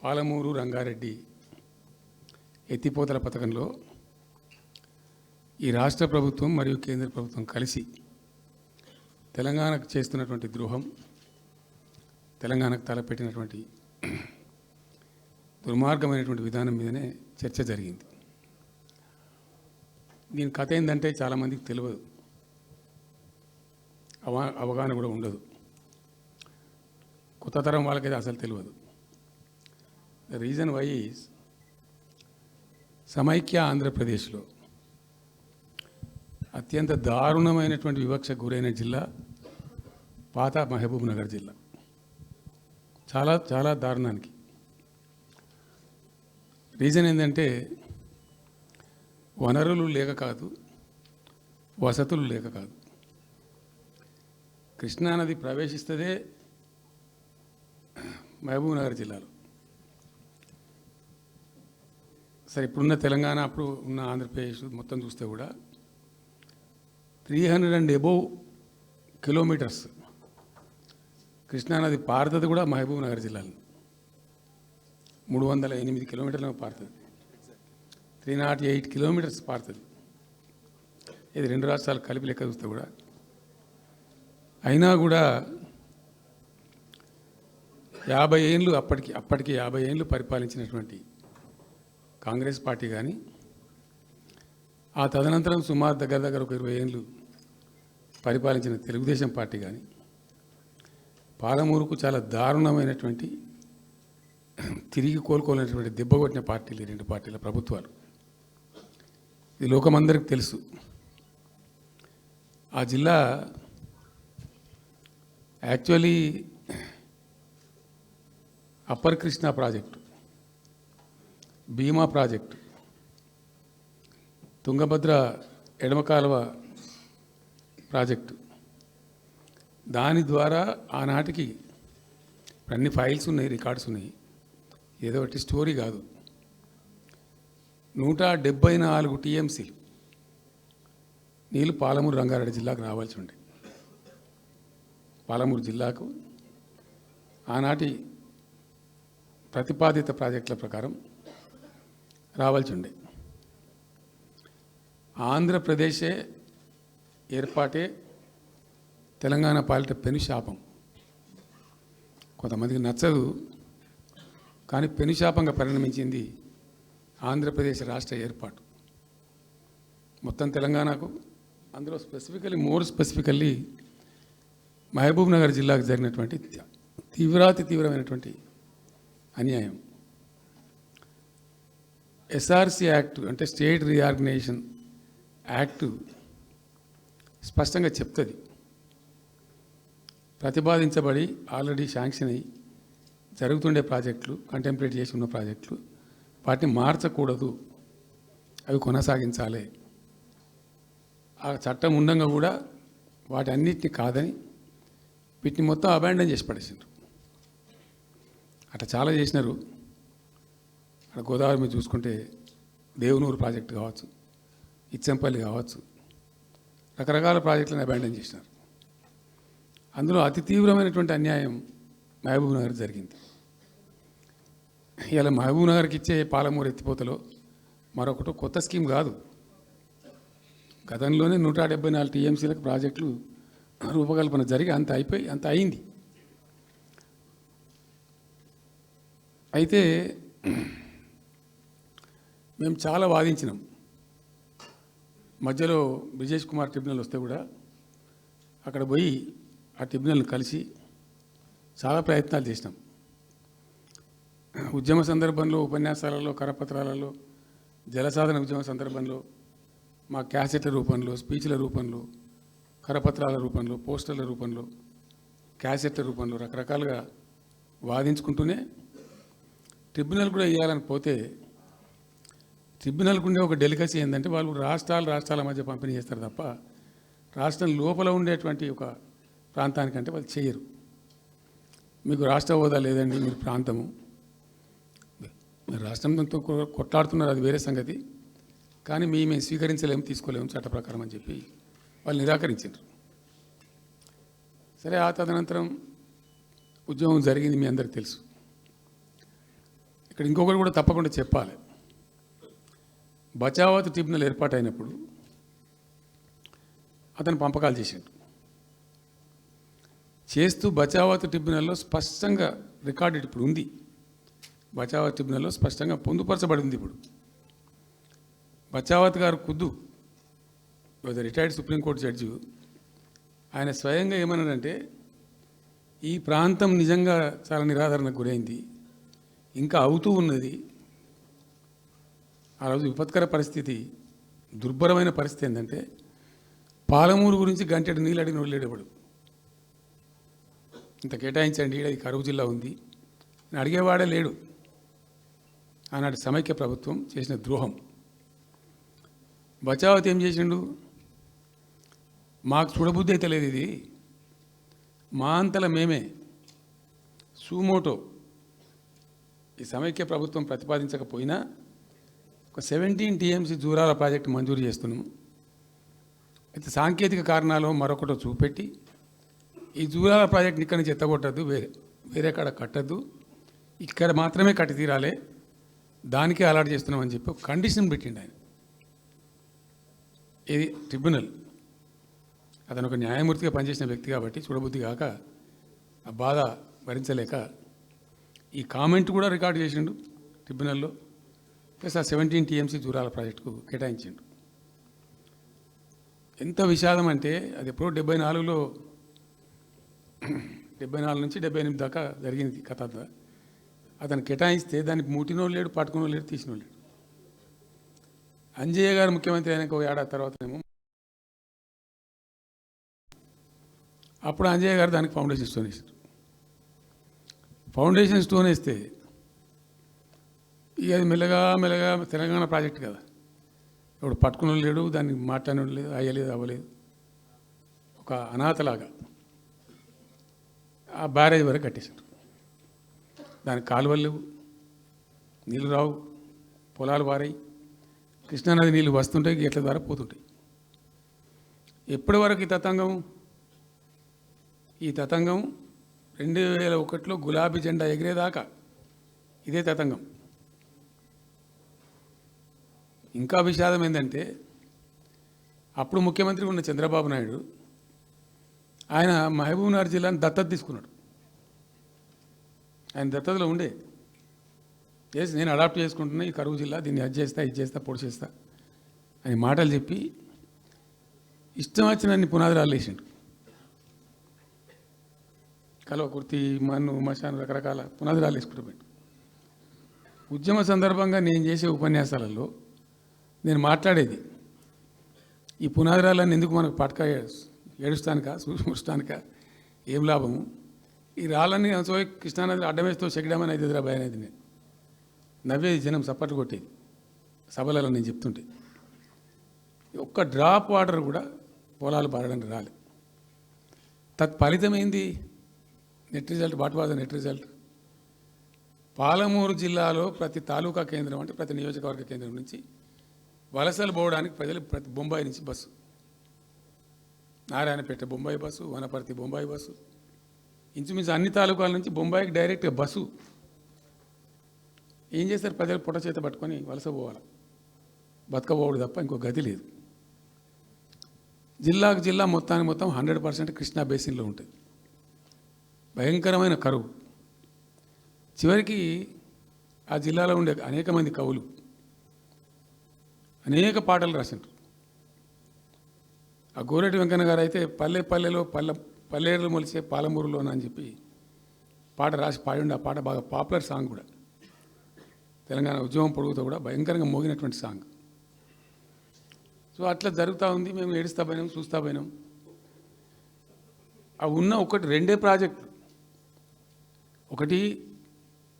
పాలమూరు రంగారెడ్డి ఎత్తిపోతల పథకంలో ఈ రాష్ట్ర ప్రభుత్వం మరియు కేంద్ర ప్రభుత్వం కలిసి తెలంగాణకు చేస్తున్నటువంటి ద్రోహం, తెలంగాణకు తలపెట్టినటువంటి దుర్మార్గమైనటువంటి విధానం మీదనే చర్చ జరిగింది. దీని కథ ఏంటంటే చాలామందికి తెలియదు, అవగాహన కూడా ఉండదు. కొత్త తరం వాళ్ళకైతే అసలు తెలియదు. ద రీజన్ వై ఈజ్ సమైక్య ఆంధ్రప్రదేశ్లో అత్యంత దారుణమైనటువంటి వివక్షకు గురైన జిల్లా పాత మహబూబ్ నగర్ జిల్లా. చాలా చాలా దారుణానికి. రీజన్ ఏంటంటే వనరులు లేక కాదు, వసతులు లేక కాదు. కృష్ణానది ప్రవేశిస్తదే మహబూబ్ నగర్ జిల్లాలో. సరే, ఇప్పుడున్న తెలంగాణ, అప్పుడు ఉన్న ఆంధ్రప్రదేశ్ మొత్తం చూస్తే కూడా 300 and above కిలోమీటర్స్ కృష్ణానది పారుతుంది కూడా మహబూబ్ నగర్ జిల్లాలో. 308 కిలోమీటర్లు పారుతుంది, 308 కిలోమీటర్స్ పారుతుంది. ఇది రెండు రాష్ట్రాలు కలిపి లెక్క చూస్తే కూడా. అయినా కూడా 50 ఏళ్ళు అప్పటికి 50 ఏళ్ళు పరిపాలించినటువంటి కాంగ్రెస్ పార్టీ కానీ, ఆ తదనంతరం సుమారు దగ్గర ఒక 20 ఏళ్ళు పరిపాలించిన తెలుగుదేశం పార్టీ కానీ, పాలమూరుకు చాలా దారుణమైనటువంటి తిరిగి కోలుకోలేనటువంటి దెబ్బ కొట్టిన పార్టీలు, రెండు పార్టీల ప్రభుత్వాలు. ఇది లోకమందరికి తెలుసు. ఆ జిల్లా యాక్చువల్లీ అప్పర్ కృష్ణా ప్రాజెక్టు, భీమా ప్రాజెక్టు, తుంగభద్ర ఎడమ కాలువ ప్రాజెక్టు, దాని ద్వారా ఆనాటికి అన్ని ఫైల్స్ ఉన్నాయి, రికార్డ్స్ ఉన్నాయి. ఏదో ఒకటి స్టోరీ కాదు. 174 టీఎంసీలు నీళ్ళు పాలమూరు రంగారెడ్డి జిల్లాకు రావాల్సి ఉండే. పాలమూరు జిల్లాకు ఆనాటి ప్రతిపాదిత ప్రాజెక్టుల ప్రకారం రావాల్సి ఉండే. ఆంధ్రప్రదేశే ఏర్పాటే తెలంగాణ పాలిట పెనుశాపం. కొంతమందికి నచ్చదు, కానీ పెనుశాపంగా పరిణమించింది ఆంధ్రప్రదేశ్ రాష్ట్ర ఏర్పాటు. మొత్తం తెలంగాణకు, అందులో మోర్ స్పెసిఫికల్లీ మహబూబ్ నగర్ జిల్లాకు జరిగినటువంటి తీవ్రమైనటువంటి అన్యాయం. ఎస్ఆర్సి యాక్ట్ అంటే స్టేట్ రీఆర్గనైజేషన్ యాక్టు స్పష్టంగా చెప్తుంది, ప్రతిపాదించబడి ఆల్రెడీ శాంక్షన్ అయ్యి జరుగుతుండే ప్రాజెక్టులు, కంటెంప్లేట్ చేసి ఉన్న ప్రాజెక్టులు, వాటిని మార్చకూడదు, అవి కొనసాగించాలి. ఆ చట్టం ఉండగా కూడా వాటి అన్నిటిని కాదని వీటిని మొత్తం అబాండన్ చేసి పడేసిండ్రు. అట్లా చాలా చేసినారు. అక్కడ గోదావరి మీద చూసుకుంటే దేవునూరు ప్రాజెక్టు కావచ్చు, ఇచ్చంపల్లి కావచ్చు, రకరకాల ప్రాజెక్టులను అబాండన్ చేసినారు. అందులో అతి తీవ్రమైనటువంటి అన్యాయం మహబూబ్ నగర్ జరిగింది. ఇలా మహబూబ్ నగర్కి ఇచ్చే పాలమూరు ఎత్తిపోతలో మరొకటి కొత్త స్కీమ్ కాదు. గతంలోనే 174 టీఎంసీలకు ప్రాజెక్టులు రూపకల్పన జరిగి అంత అయింది. అయితే మేము చాలా వాదించినాం. మధ్యలో బ్రిజేష్ కుమార్ ట్రిబ్యునల్ వస్తే కూడా అక్కడ పోయి ఆ ట్రిబ్యునల్ని కలిసి చాలా ప్రయత్నాలు చేసినాం. ఉద్యమ సందర్భంలో, ఉపన్యాసాలలో, కరపత్రాలలో, జలసాధన ఉద్యమ సందర్భంలో, మా క్యాసెట్ల రూపంలో, స్పీచ్ల రూపంలో, కరపత్రాల రూపంలో, పోస్టర్ల రూపంలో, క్యాసెట్ల రూపంలో రకరకాలుగా వాదించుకుంటూనే ట్రిబ్యునల్ కూడా వేయాలని పోతే, ట్రిబ్యునల్కు ఉండే ఒక డెలికసీ ఏంటంటే వాళ్ళు రాష్ట్రాల మధ్య పంపిణీ చేస్తారు తప్ప రాష్ట్రం లోపల ఉండేటువంటి ఒక ప్రాంతానికంటే వాళ్ళు చేయరు. మీకు రాష్ట్ర హోదా లేదండి, మీరు ప్రాంతము, మీరు రాష్ట్రంతో కొట్లాడుతున్నారు, అది వేరే సంగతి, కానీ మేము స్వీకరించలేము, తీసుకోలేము చట్ట ప్రకారం అని చెప్పి వాళ్ళు నిరాకరించారు. సరే, ఆ తదనంతరం ఉద్యమం జరిగింది, మీ అందరికీ తెలుసు. ఇక్కడ ఇంకొకటి కూడా తప్పకుండా చెప్పాలి. బచావత్ ట్రిబ్యునల్ ఏర్పాటైనప్పుడు అతను పంపకాలు చేస్తూ బచావత్ ట్రిబ్యునల్లో స్పష్టంగా రికార్డెడ్ ఇప్పుడు ఉంది. బచావత్ ట్రిబ్యునల్లో స్పష్టంగా పొందుపరచబడి ఉంది. ఇప్పుడు బచావత్ గారు ఖుద్దు రిటైర్డ్ సుప్రీంకోర్టు జడ్జి, ఆయన స్వయంగా ఏమన్నాడంటే ఈ ప్రాంతం నిజంగా చాలా నిరాదరణకు గురైంది, ఇంకా అవుతూ ఉన్నది. ఆ రోజు విపత్కర పరిస్థితి, దుర్భరమైన పరిస్థితి ఏంటంటే పాలమూరు గురించి గంటెడు నీళ్ళు అడిగిన వాళ్ళు లేడేవాడు. ఇంత కేటాయించండి, అది కరువు జిల్లా ఉంది అని అడిగేవాడే లేడు. ఆనాటి సమైక్య ప్రభుత్వం చేసిన ద్రోహం. బచావత్ ఏం చేసిండు, మాకు చూడబుద్ధి అయితే లేదు, ఇది మా అంతల మేమే సూమోటో ఈ సమైక్య ప్రభుత్వం ప్రతిపాదించకపోయినా ఒక 17 TMC జూరాల ప్రాజెక్టు మంజూరు చేస్తున్నాము. అయితే సాంకేతిక కారణాలు మరొకటో చూపెట్టి ఈ జూరాల ప్రాజెక్టుని ఇక్కడి నుంచి ఎత్తగొట్టద్దు, వేరే కాడ కట్టద్దు, ఇక్కడ మాత్రమే కట్టి తీరాలి, దానికే అలాట్ చేస్తున్నామని చెప్పి ఒక కండిషన్ పెట్టిండు ఆయన. ఇది ట్రిబ్యునల్. అతను ఒక న్యాయమూర్తిగా పనిచేసిన వ్యక్తి కాబట్టి చూడబుద్ధి కాక ఆ బాధ భరించలేక ఈ కామెంట్ కూడా రికార్డు చేసిండు ట్రిబ్యునల్లో. ప్లస్ ఆ 17 TMC జూరాల ప్రాజెక్టుకు కేటాయించిండు. ఎంత విషాదం అంటే అది ఎప్పుడో 74లో 74 నుంచి 78 దాకా జరిగింది కథ. అతను కేటాయిస్తే దానికి ముట్టినోళ్ళు లేడు, పట్టుకునోళ్ళు లేడు, తీసినోళ్ళు లేడు. అంజయ్య గారు ముఖ్యమంత్రి అయినాక ఒక ఏడాది తర్వాతనేమో అప్పుడు అంజయ్య గారు దానికి ఫౌండేషన్ స్టోన్ వేసారు. ఫౌండేషన్ స్టోన్ వేస్తే ఇక అది మెల్లగా మెల్లగా తెలంగాణ ప్రాజెక్ట్ కదా, ఇప్పుడు పట్టుకుని లేడు, దాన్ని మాట్లాడడం లేదు, అయ్యలేదు, అవ్వలేదు, ఒక అనాథలాగా ఆ బ్యారేజ్ వరకు కట్టేశారు. దానికి కాలువలు లేవు, నీళ్ళు రావు, పొలాలు పారాయి, కృష్ణానది నీళ్ళు వస్తుంటాయి, గేట్ల ద్వారా పోతుంటాయి. ఎప్పటి వరకు ఈ తతంగం 2001లో గులాబీ జెండా ఎగిరేదాకా ఇదే తతంగం. ఇంకా విషాదం ఏంటంటే అప్పుడు ముఖ్యమంత్రి ఉన్న చంద్రబాబు నాయుడు ఆయన మహబూబ్నగర్ జిల్లాను దత్తత తీసుకున్నాడు. ఆయన దత్తతలో ఉండే చేసి నేను అడాప్ట్ చేసుకుంటున్నా ఈ కరువు జిల్లా, దీన్ని అది చేస్తా, ఇది చేస్తా, పొడి చేస్తా అని మాటలు చెప్పి ఇష్టం వచ్చినన్ని పునాదులు వేసిండు. కలవకుర్తి, మన్ను, మశాను, రకరకాల పునాదులు వేసుకుంటాడు. ఉద్యమ సందర్భంగా నేను చేసే ఉపన్యాసాలలో నేను మాట్లాడేది ఈ పునాదిరాలన్నీ ఎందుకు మనకు పట్క ఏడుస్తానికా, చూస్తానికా, ఏం లాభము, ఈ రాళ్ళన్నీ సోయి కృష్ణానది అడ్డమేస్తూ చెక్కడమని అయితే భయ అనేది నేను నవ్వేది, జనం సప్పట్లు కొట్టేది సభలలో నేను చెప్తుంటే. ఒక్క డ్రాప్ వాటర్ కూడా పొలాలు పారడానికి రాలేదు. తత్ఫలితమైంది net result. What was the net result? Palamuru జిల్లాలో ప్రతి తాలూకా కేంద్రం అంటే ప్రతి నియోజకవర్గ కేంద్రం నుంచి వలసలు పోవడానికి ప్రజలు ప్రతి బొంబాయి నుంచి bus, Narayanpet Bombay bus, Wanaparthy Bombay bus, ఇంచుమించు అన్ని తాలూకాల నుంచి బొంబాయికి డైరెక్ట్గా బస్సు. ఏం చేస్తారు, ప్రజలు పుట్ట చేత పట్టుకొని వలస పోవాలి, బతకపోవడు తప్ప ఇంకో గతి లేదు. జిల్లాకు జిల్లా మొత్తానికి మొత్తం 100% కృష్ణా బేసిన్లో ఉంటుంది. భయంకరమైన కరువు. చివరికి ఆ జిల్లాలో ఉండే అనేక మంది కవులు అనేక పాటలు రాసిండ్రు. ఆ గోరెటి వెంకన్న గారు అయితే పల్లె పల్లెలో పల్లెలు మొలిసే పాలమూరులోన అని చెప్పి పాట రాసి పాడిండు. ఆ పాట బాగా పాపులర్ సాంగ్ కూడా, తెలంగాణ ఉద్యమం పొడుగుతో కూడా భయంకరంగా మోగినటువంటి సాంగ్. సో అట్లా జరుగుతూ ఉంది. మేము ఏడుస్తా పోయినాం, చూస్తా పోయినాం. అవి ఉన్న ఒకటి రెండే ప్రాజెక్టులు. ఒకటి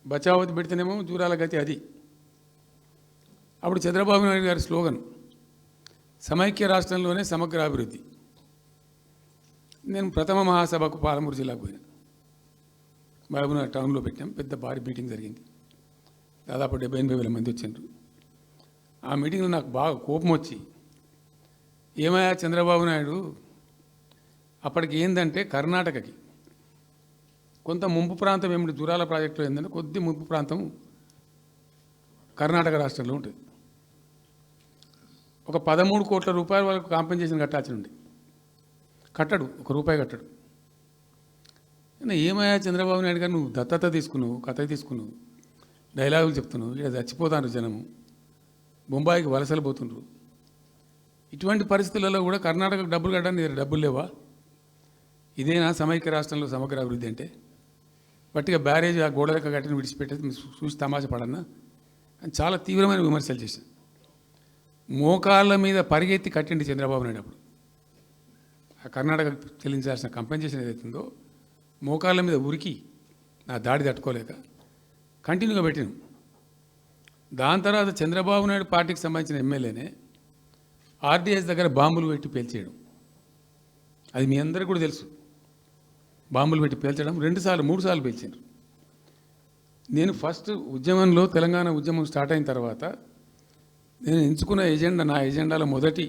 బచావతి పెడితేనేమో జూరాల గతి అది. అప్పుడు చంద్రబాబు నాయుడు గారి స్లోగన్ సమైక్య రాష్ట్రంలోనే సమగ్ర అభివృద్ధి. నేను ప్రథమ మహాసభకు పాలమూరు జిల్లాకు పోయినా, మహబూబ్నగర్ టౌన్లో పెట్టాం. పెద్ద భారీ మీటింగ్ జరిగింది, దాదాపు 70,000 మంది వచ్చిండ్రు. ఆ మీటింగ్లో నాకు బాగా కోపం వచ్చి, ఏమయ్యా చంద్రబాబు నాయుడు, అప్పటికి ఏంటంటే కర్ణాటకకి కొంత ముంపు ప్రాంతం ఏమిటి జూరాల ప్రాజెక్టులో ఏంటంటే కొద్ది ముంపు ప్రాంతం కర్ణాటక రాష్ట్రంలో ఉంటుంది. ఒక 13 కోట్ల రూపాయల వరకు కాంపెన్సేషన్ కట్టాల్సి ఉంది. కట్టడు, ₹1 కట్టడు. ఏమయ్యా చంద్రబాబు నాయుడు గారు, నువ్వు దత్తత తీసుకున్నావు, కథ తీసుకున్నావు, డైలాగులు చెప్తున్నావు, ఇక్కడ చచ్చిపోతాను జనము, బొంబాయికి వలసలు పోతుండ్రు. ఇటువంటి పరిస్థితులలో కూడా కర్ణాటకకు డబ్బులు కట్టడానికి డబ్బులు లేవా? ఇదేనా సమైక్య రాష్ట్రంలో సమగ్ర అభివృద్ధి అంటే? బట్టిగా బ్యారేజ్ ఆ గోడలక కట్టిన విడిచిపెట్టేది చూసి తమాషా పడన్నా అని చాలా తీవ్రమైన విమర్శలు చేశాను. మోకాళ్ళ మీద పరిగెత్తి కట్టిండి చంద్రబాబు నాయుడు అప్పుడు. ఆ కర్ణాటక చెల్లించాల్సిన కంపెన్సేషన్ ఏదైతుందో మోకాళ్ళ మీద ఉరికి నా దాడి తట్టుకోలేక కంటిన్యూగా పెట్టినాం. దాని తర్వాత చంద్రబాబు నాయుడు పార్టీకి సంబంధించిన ఎమ్మెల్యేనే ఆర్డీఎస్ దగ్గర బాంబులు పెట్టి పేల్చేయడం, అది మీ అందరికీ కూడా తెలుసు. బాంబులు పెట్టి పేల్చడం 2 సార్లు 3 సార్లు పేల్చారు. నేను ఫస్ట్ ఉద్యమంలో తెలంగాణ ఉద్యమం స్టార్ట్ అయిన తర్వాత నేను ఎంచుకున్న ఎజెండా, నా ఎజెండాలో మొదటి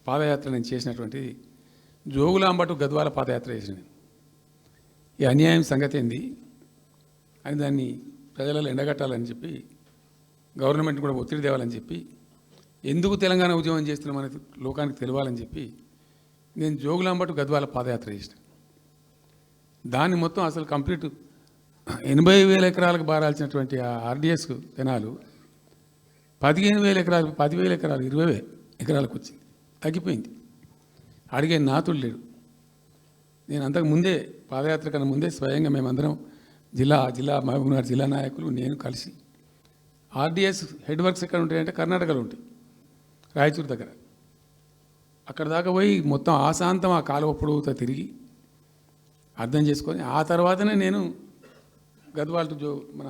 పాదయాత్ర నేను చేసినటువంటిది జోగులాంబ టు గద్వాల పాదయాత్ర చేసిన. ఈ అన్యాయం సంగతి ఏంది అని దాన్ని ప్రజలలో ఎండగట్టాలని చెప్పి, గవర్నమెంట్ కూడా ఒత్తిడి తేవాలని చెప్పి, ఎందుకు తెలంగాణ ఉద్యమం చేస్తున్నామని లోకానికి తెలియాలని చెప్పి నేను జోగులాంబ టు గద్వాల పాదయాత్ర చేసిన. దాన్ని మొత్తం అసలు కంప్లీట్ 80,000 ఎకరాలకు బారాల్సినటువంటి ఆ ఆర్డీఎస్ కెనాలు 15,000 ఎకరాలు, 10,000 ఎకరాలు, 20,000 ఎకరాలకు వచ్చింది, తగ్గిపోయింది. అడిగే నాతుడు లేడు. నేను అంతకు ముందే పాదయాత్ర కన్నా ముందే స్వయంగా మేమందరం జిల్లా మహబూబ్నగర్ జిల్లా నాయకులు నేను కలిసి ఆర్డీఎస్ హెడ్ వర్క్స్ ఎక్కడ ఉంటాయంటే కర్ణాటకలో ఉంటాయి, రాయచూరు దగ్గర. అక్కడ దాకా పోయి మొత్తం ఆశాంతం ఆ కాలువ పొడవుతో తిరిగి అర్థం చేసుకొని ఆ తర్వాతనే నేను గద్వాల టు మన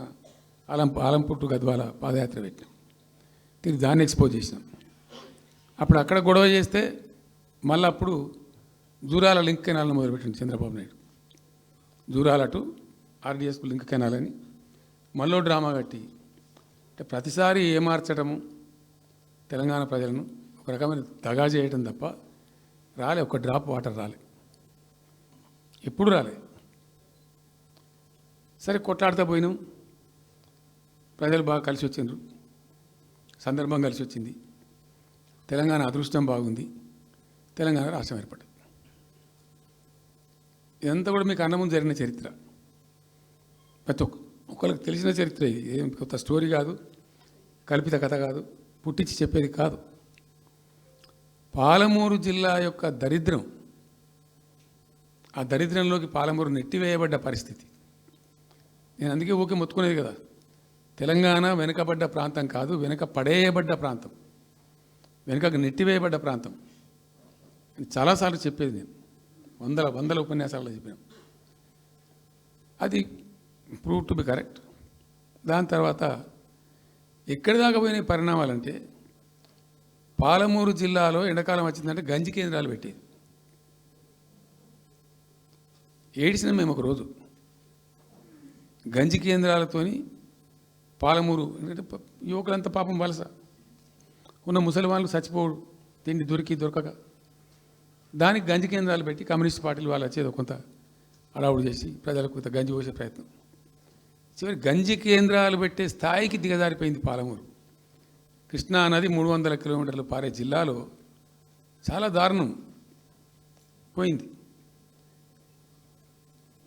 ఆలంపూర్ టు గద్వాల పాదయాత్ర పెట్టాం. తిరిగి దాన్ని ఎక్స్పోజ్ చేసినాం. అప్పుడు అక్కడ గొడవ చేస్తే మళ్ళీ అప్పుడు జూరాల లింక్ కెనాల్ని మొదలుపెట్టింది చంద్రబాబు నాయుడు. జూరాల టు ఆర్డీఎస్కు లింక్ కెనాల్ అని మళ్ళీ డ్రామా కట్టి, అంటే ప్రతిసారి ఏమార్చడము తెలంగాణ ప్రజలను ఒక రకమైన దగా చేయటం తప్ప రాలే, ఒక డ్రాప్ వాటర్ రాలే, ఎప్పుడు రాలే. సరే కొట్లాడుతూ పోయినాం, ప్రజలు బాగా కలిసి వచ్చిండ్రు, సందర్భం కలిసి వచ్చింది, తెలంగాణ అదృష్టం బాగుంది, తెలంగాణ రాష్ట్రం ఏర్పడింది. ఇదంతా కూడా మీకు అన్న ముందు జరిగిన చరిత్ర, ప్రతి ఒక్కరికి తెలిసిన చరిత్ర. ఇది ఏం కొత్త స్టోరీ కాదు, కల్పిత కథ కాదు, పుట్టించి చెప్పేది కాదు. పాలమూరు జిల్లా యొక్క దరిద్రం, ఆ దరిద్రంలోకి పాలమూరు నెట్టివేయబడ్డ పరిస్థితి. నేను అందుకే ఊకే మొత్తుకునేది కదా, తెలంగాణ వెనుకబడ్డ ప్రాంతం కాదు, వెనుక పడేయబడ్డ ప్రాంతం, వెనుకకు నెట్టివేయబడ్డ ప్రాంతం అని చాలాసార్లు చెప్పేది. నేను వందల ఉపన్యాసాల్లో చెప్పాను. అది ప్రూవ్ టు బి కరెక్ట్. దాని తర్వాత ఎక్కడి దాకా పోయిన పరిణామాలంటే, పాలమూరు జిల్లాలో ఎండాకాలం వచ్చిందంటే గంజి కేంద్రాలు పెట్టేది. ఏడిసిన మేము ఒకరోజు గంజి కేంద్రాలతోని పాలమూరు, ఎందుకంటే యువకులంతా పాపం వలస ఉన్న ముసలి వాళ్ళు చచ్చిపోడు, తిండి దొరకక, దానికి గంజి కేంద్రాలు పెట్టి కమ్యూనిస్ట్ పార్టీలు వాళ్ళు వచ్చేది కొంత అడావుడు చేసి ప్రజలకు కొంత గంజి పోసే ప్రయత్నం. చివరి గంజి కేంద్రాలు పెట్టే స్థాయికి దిగజారిపోయింది పాలమూరు. కృష్ణా నది 300 కిలోమీటర్లు పారే జిల్లాలో చాలా దారుణం పోయింది.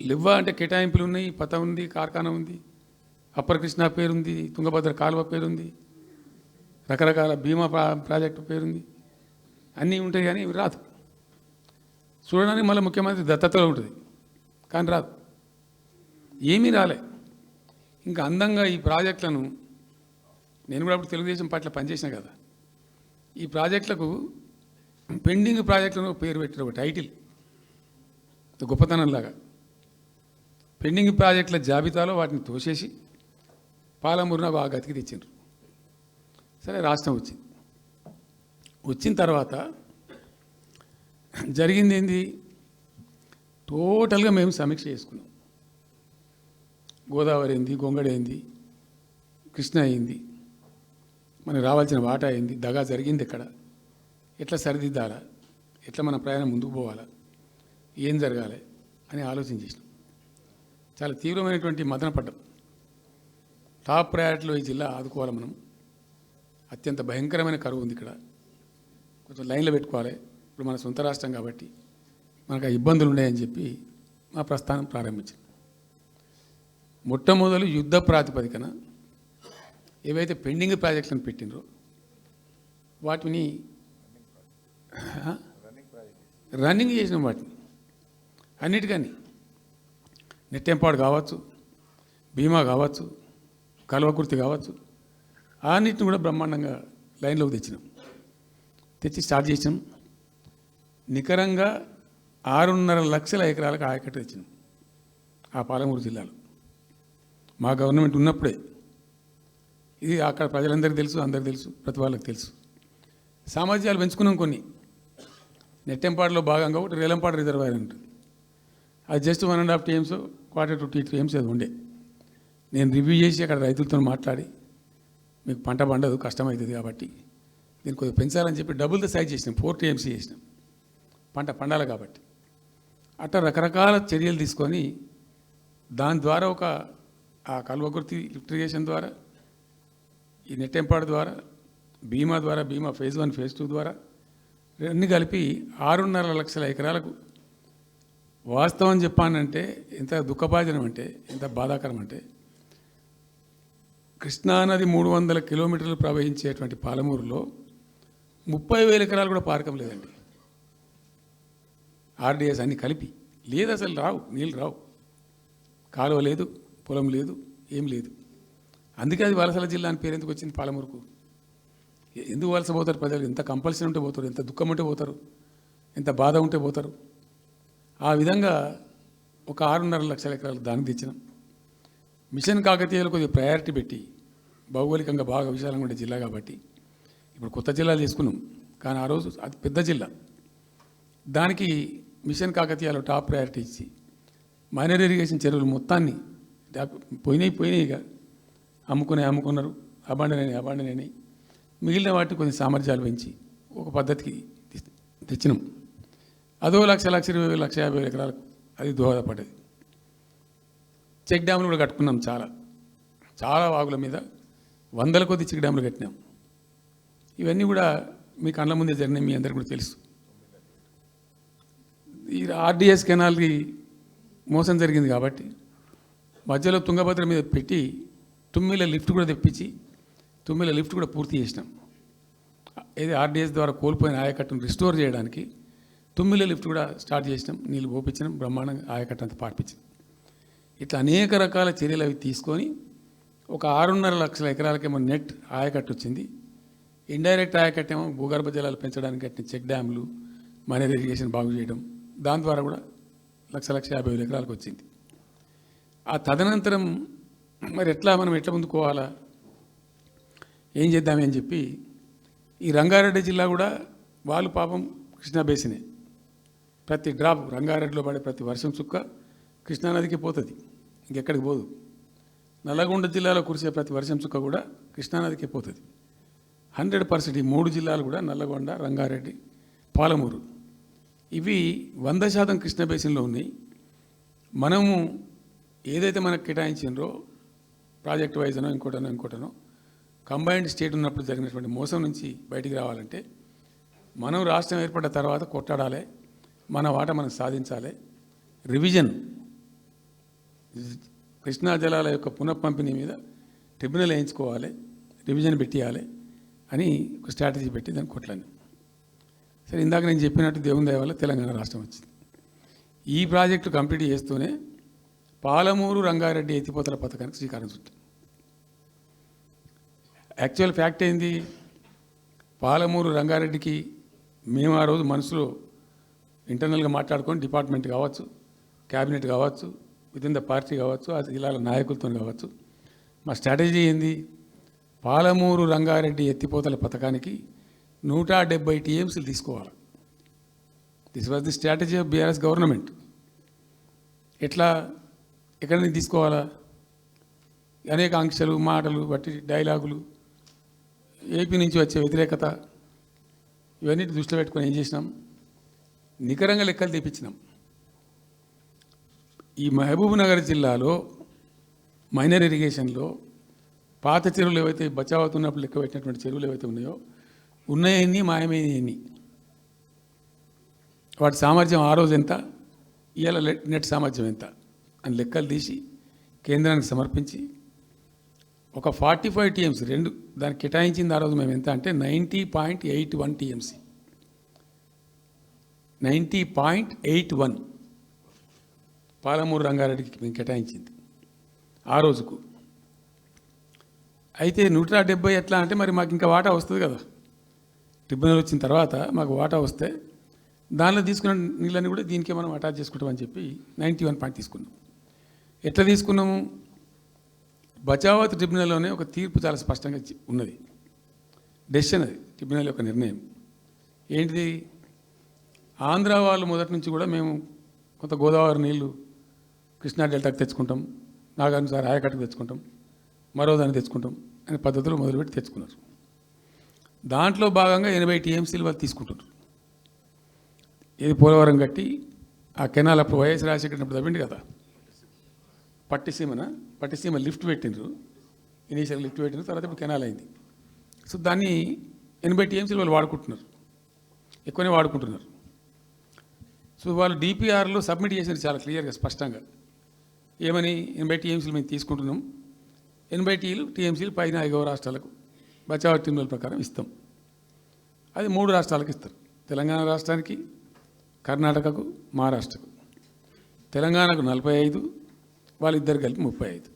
లివ్వా అంటే కేటాయింపులు ఉన్నాయి, పత ఉంది, కార్ఖానా ఉంది, అప్పర్ కృష్ణా పేరుంది, తుంగభద్ర కాలువ పేరుంది, రకరకాల భీమా ప్రాజెక్టు పేరుంది, అన్నీ ఉంటాయి కానీ ఇవి రాదు. చూడడానికి మళ్ళీ ముఖ్యమంత్రి దత్తతలో ఉంటుంది కానీ రాదు, ఏమీ రాలే. ఇంకా అందంగా ఈ ప్రాజెక్టులను, నేను కూడా అప్పుడు తెలుగుదేశం పార్టీలో పనిచేసిన కదా, ఈ ప్రాజెక్టులకు పెండింగ్ ప్రాజెక్టులను పేరు పెట్టిన ఒక టైటిల్ గొప్పతనంలాగా పెండింగ్ ప్రాజెక్టుల జాబితాలో వాటిని తోసేసి పాలమూరున ఆ గతికి తెచ్చిండ్రు. సరే రాష్ట్రం వచ్చిన తర్వాత జరిగింది ఏంది, టోటల్గా మేము సమీక్ష చేసుకున్నాం. గోదావరి ఏంది, గొంగడ ఏంది, కృష్ణ అయింది, మనకు రావాల్సిన వాటా అయింది, దగా జరిగింది ఎక్కడ, ఎట్లా సరిదిద్దాలా, ఎట్లా మన ప్రయాణం ముందుకు పోవాలా, ఏం జరగాలి అని ఆలోచన చేసినాం. చాలా తీవ్రమైనటువంటి మదన పడ్డాం. టాప్ ప్రయారిటీలో ఈ జిల్లా ఆదుకోవాలి మనం, అత్యంత భయంకరమైన కరువు ఉంది ఇక్కడ. కొంచెం లైన్లో పెట్టుకోవాలి. ఇప్పుడు మన సొంత రాష్ట్రం కాబట్టి మనకు ఆ ఇబ్బందులు ఉన్నాయని చెప్పి మా ప్రస్థానం ప్రారంభించాం. మొట్టమొదలు యుద్ధ ప్రాతిపదికన ఏవైతే పెండింగ్ ప్రాజెక్టులను పెట్టినరో వాటిని రన్నింగ్ చేసిన వాటిని అన్నిటికీ నెట్టెంపాడు కావచ్చు, భీమా కావచ్చు, కల్వకుర్తి కావచ్చు, అన్నిటిని కూడా బ్రహ్మాండంగా లైన్లోకి తెచ్చి స్టార్ట్ చేసినాం. నికరంగా 6.5 లక్షల ఎకరాలకు ఆయకట్టు తెచ్చినాం ఆ పాలమూరు జిల్లాలో మా గవర్నమెంట్ ఉన్నప్పుడే. ఇది అక్కడ ప్రజలందరికీ తెలుసు, అందరికీ తెలుసు, ప్రతి వాళ్ళకి తెలుసు. సామర్థ్యాలు పెంచుకున్నాం కొన్ని. నెట్టెంపాడులో భాగంగా ఒకటి రేలంపాడు రిజర్వాయర్ ఉంటుంది. అది జస్ట్ 1.5 TMs, 1/4 to 2 TMs అది ఉండే. నేను రివ్యూ చేసి అక్కడ రైతులతో మాట్లాడి మీకు పంట పండదు, కష్టమవుతుంది కాబట్టి దీన్ని కొద్దిగా పెంచాలని చెప్పి డబుల్ ద సైజ్ చేసినాం, 4 TMs చేసినాం పంట పండాలి కాబట్టి. అట్లా రకరకాల చర్యలు తీసుకొని దాని ద్వారా ఆ కల్వకుర్తి లిఫ్ట్ ఇరిగేషన్ ద్వారా, ఈ నెట్టెంపాడు ద్వారా, భీమా ద్వారా, భీమా phase 1 phase 2 ద్వారా అన్నీ కలిపి 6.5 లక్షల ఎకరాలకు. వాస్తవం చెప్పానంటే ఎంత దుఃఖభాజనం అంటే, ఎంత బాధాకరం అంటే, కృష్ణానది 300 కిలోమీటర్లు ప్రవహించేటువంటి పాలమూరులో 30,000 ఎకరాలు కూడా పారకం లేదండి. RDS అన్నీ కలిపి లేదు, అసలు రావు, నీళ్ళు రావు, కాలువ లేదు, పొలం లేదు, ఏం లేదు. అందుకే అది వలసల జిల్లా అని పేరు ఎందుకు వచ్చింది పాలమూరుకు? ఎందుకు వలస పోతారు ప్రజలు? ఎంత కంపల్సరీ ఉంటే పోతారు, ఎంత దుఃఖం ఉంటే పోతారు, ఎంత బాధ ఉంటే పోతారు. ఆ విధంగా ఒక 6.5 లక్షల ఎకరాలు దానికి తెచ్చినాం. మిషన్ కాకతీయలో కొద్దిగా ప్రయారిటీ పెట్టి, భౌగోళికంగా బాగా విశాలంగా ఉండే జిల్లా కాబట్టి ఇప్పుడు కొత్త జిల్లాలు చేసుకున్నాం, కానీ ఆ రోజు అది పెద్ద జిల్లా. దానికి మిషన్ కాకతీయలో టాప్ ప్రయారిటీ ఇచ్చి మైనర్ ఇరిగేషన్ చెరువులు మొత్తాన్ని పోయినాయి ఇక అమ్ముకున్నారు, అబాండనైనాయి. మిగిలిన వాటిని కొన్ని సామర్థ్యాలు పెంచి ఒక పద్ధతికి తెచ్చినాం. అదో 1,20,000, 1,50,000 ఎకరాలకు అది దోహదపడ్డది. చెక్ డ్యాములు కూడా కట్టుకున్నాం. చాలా వాగుల మీద 100 కొద్ది చెక్ డ్యాములు కట్టినాం. ఇవన్నీ కూడా మీ కళ్ళ ముందే జరిగినాయి, మీ అందరికీ కూడా తెలుసు. ఈ RDS కెనాల్కి మోసం జరిగింది కాబట్టి మధ్యలో తుంగభద్ర మీద పెట్టి తుమ్మిల లిఫ్ట్ కూడా తెప్పించి తుమ్మిల లిఫ్ట్ కూడా పూర్తి చేసినాం. ఏది RDS ద్వారా కోల్పోయిన ఆయకట్టును రిస్టోర్ చేయడానికి తుమ్మిల లిఫ్ట్ కూడా స్టార్ట్ చేసినాం, నీళ్ళు పోపించినాం, బ్రహ్మాండంగా ఆయకట్టు అంతా పార్పించినాం. ఇట్లా అనేక రకాల చర్యలు అవి తీసుకొని ఒక 6.5 లక్షల ఎకరాలకేమో నెట్ ఆయకట్టు వచ్చింది. ఇండైరెక్ట్ ఆయకట్టేమో భూగర్భ జలాలు పెంచడానికి కట్టిన చెక్ డ్యాములు, మైనర్ ఇరిగేషన్ బాగు చేయడం, దాని ద్వారా కూడా 1,50,000 ఎకరాలకు వచ్చింది. ఆ తదనంతరం మరి మనం ఎట్లా ముందుకోవాలా, ఏం చేద్దామని చెప్పి ఈ రంగారెడ్డి జిల్లా కూడా వాళ్ళు పాపం కృష్ణా బేసినే, ప్రతి డ్రాప్ రంగారెడ్డిలో పడే ప్రతి వర్షం చుక్క కృష్ణానదికి పోతుంది, ఇంకెక్కడికి పోదు. నల్లగొండ జిల్లాలో కురిసే ప్రతి వర్షం చుక్క కూడా కృష్ణానదికి పోతుంది. 100% ఈ 3 జిల్లాలు కూడా నల్లగొండ, రంగారెడ్డి, పాలమూరు ఇవి 100% కృష్ణా బేసిన్లో ఉన్నాయి. మనము ఏదైతే మనకు కేటాయించినరో ప్రాజెక్ట్ వైజ్నో ఇంకోటనో కంబైన్డ్ స్టేట్ ఉన్నప్పుడు జరిగినటువంటి మోసం నుంచి బయటికి రావాలంటే మనం రాష్ట్రం ఏర్పడ్డ తర్వాత కొట్టాడాలి, మన వాటా మనం సాధించాలి. రివిజన్, కృష్ణా జలాల యొక్క పునఃపంపిణీ మీద ట్రిబ్యునల్ వేయించుకోవాలి, రివిజన్ పెట్టియాలి అని ఒక స్ట్రాటజీ పెట్టి దాన్ని కొట్లాను. సరే, ఇందాక నేను చెప్పినట్టు దేవుని దయ వల్ల తెలంగాణ రాష్ట్రం వచ్చింది. ఈ ప్రాజెక్టు కంప్లీట్ చేస్తూనే పాలమూరు రంగారెడ్డి ఎత్తిపోతల పథకానికి శ్రీకారం చుట్టాం. యాక్చువల్ ఫ్యాక్ట్ ఏంది, పాలమూరు రంగారెడ్డికి మేము ఆ రోజు మనసులో ఇంటర్నల్గా మాట్లాడుకొని డిపార్ట్మెంట్ కావచ్చు, క్యాబినెట్ కావచ్చు, వితిన్ ద పార్టీ కావచ్చు, ఆ జిల్లాల నాయకులతో కావచ్చు, మా స్ట్రాటజీ ఏంది, పాలమూరు రంగారెడ్డి ఎత్తిపోతల పథకానికి 170 TMs తీసుకోవాలి. This was the strategy of BRS government. ఎక్కడి నుంచి తీసుకోవాలా, అనేక ఆంక్షలు, మాటలు బట్టి డైలాగులు, ఏపీ నుంచి వచ్చే వ్యతిరేకత, ఇవన్నీ దృష్టిలో పెట్టుకొని ఏం చేసినాం, నికరంగా లెక్కలు తెప్పించినాం. ఈ మహబూబ్ నగర్ జిల్లాలో మైనర్ ఇరిగేషన్లో పాత చెరువులు ఏవైతే బచావ్ అవుతున్నప్పుడు లెక్క పెట్టినటువంటి చెరువులు ఏవైతే ఉన్నాయో ఉన్నాయన్నీ మాయమైనవన్నీ. వాటి సామర్థ్యం ఆ రోజు ఎంత, ఇవాళ నెట్ సామర్థ్యం ఎంత అని లెక్కలు తీసి కేంద్రానికి సమర్పించి ఒక 45 టీఎంసీ రెండు దానికి కేటాయించింది ఆ రోజు మేము ఎంత అంటే 90.81 టీఎంసీ. 90.81 పాలమూరు రంగారెడ్డికి మేము కేటాయించింది ఆ రోజుకు. అయితే 170 ఎట్లా అంటే మరి మాకు ఇంకా వాటా వస్తుంది కదా, ట్రిబ్యునల్ వచ్చిన తర్వాత మాకు వాటా వస్తే దానిలో తీసుకున్న నీళ్ళని కూడా దీనికే మనం అటాచ్ చేసుకుంటామని చెప్పి 91 పాయింట్ తీసుకున్నాం. ఎట్లా తీసుకున్నాము? బచావత్ ట్రిబ్యునల్లోనే ఒక తీర్పు చాలా స్పష్టంగా ఉన్నది, డెసిషన్ అది ట్రిబ్యునల్ యొక్క నిర్ణయం. ఏంటిది? ఆంధ్ర వాళ్ళు మొదటి నుంచి కూడా మేము కొంత గోదావరి నీళ్లు కృష్ణా డెల్టాకి తెచ్చుకుంటాం, నాగార్జునసాగర్ ఆయకట్టుకు తెచ్చుకుంటాం, మరో దాన్ని తెచ్చుకుంటాం అనే పద్ధతులు మొదలుపెట్టి తెచ్చుకున్నారు. దాంట్లో భాగంగా 80 టీఎంసీలు వాళ్ళు తీసుకుంటున్నారు. ఇది పోలవరం కట్టి ఆ కెనాల్ అప్పుడు వైఎస్ రాజశేఖర్ తవ్వింది కదా, పట్టిసీమ లిఫ్ట్ పెట్టిండ్రు, ఇనీషియల్ లిఫ్ట్ పెట్టిండ్రు, తర్వాత ఇప్పుడు కెనాల్ అయింది. సో దాన్ని 80 టీఎంసీలు వాళ్ళు వాడుకుంటున్నారు, ఎక్కువనే వాడుకుంటున్నారు. సో వాళ్ళు డిపిఆర్లో సబ్మిట్ చేసినారు చాలా క్లియర్గా స్పష్టంగా. ఏమని? 80 టీఎంసీలు మేము తీసుకుంటున్నాం, 80 టీఎంసీలు పైన 5 రాష్ట్రాలకు బచావ్ ట్రిబ్యునల్ ప్రకారం ఇస్తాం. అది 3 రాష్ట్రాలకు ఇస్తారు, తెలంగాణ రాష్ట్రానికి, కర్ణాటకకు, మహారాష్ట్రకు. తెలంగాణకు 45, వాళ్ళిద్దరు కలిపి 35.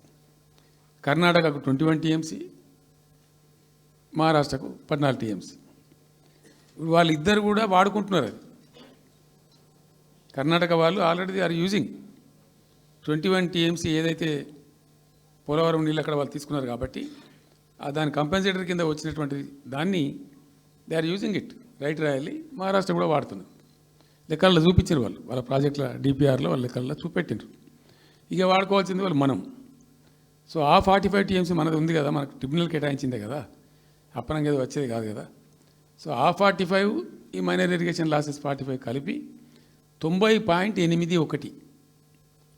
కర్ణాటకకు 21 టీఎంసీ, మహారాష్ట్రకు 14 టీఎంసీ. వాళ్ళిద్దరు కూడా వాడుకుంటున్నారు. అది కర్ణాటక వాళ్ళు ఆల్రెడీ ఆర్ యూజింగ్ 21 టీఎంసీ ఏదైతే పోలవరం నీళ్ళు అక్కడ వాళ్ళు తీసుకున్నారు కాబట్టి దాని కంపెన్సేటర్ కింద వచ్చినటువంటి దాన్ని they are using it. Right రాయాలి. మహారాష్ట్ర కూడా వాడుతున్నారు. లెక్కల్లో చూపించారు వాళ్ళు, వాళ్ళ ప్రాజెక్టుల డిపిఆర్లో వాళ్ళ లెక్కల్లో చూపెట్టిండ్రు. ఇక వాడుకోవాల్సింది వాళ్ళు మనం. సో ఆ 45 టీఎంసీ మనది ఉంది కదా, మనకు ట్రిబ్యునల్ కేటాయించిందే కదా, అప్పనంగా ఏదో వచ్చేది కాదు కదా. సో ఆ 45 ఈ మైనర్ ఇరిగేషన్ లాసెస్ 45 కలిపి 90.81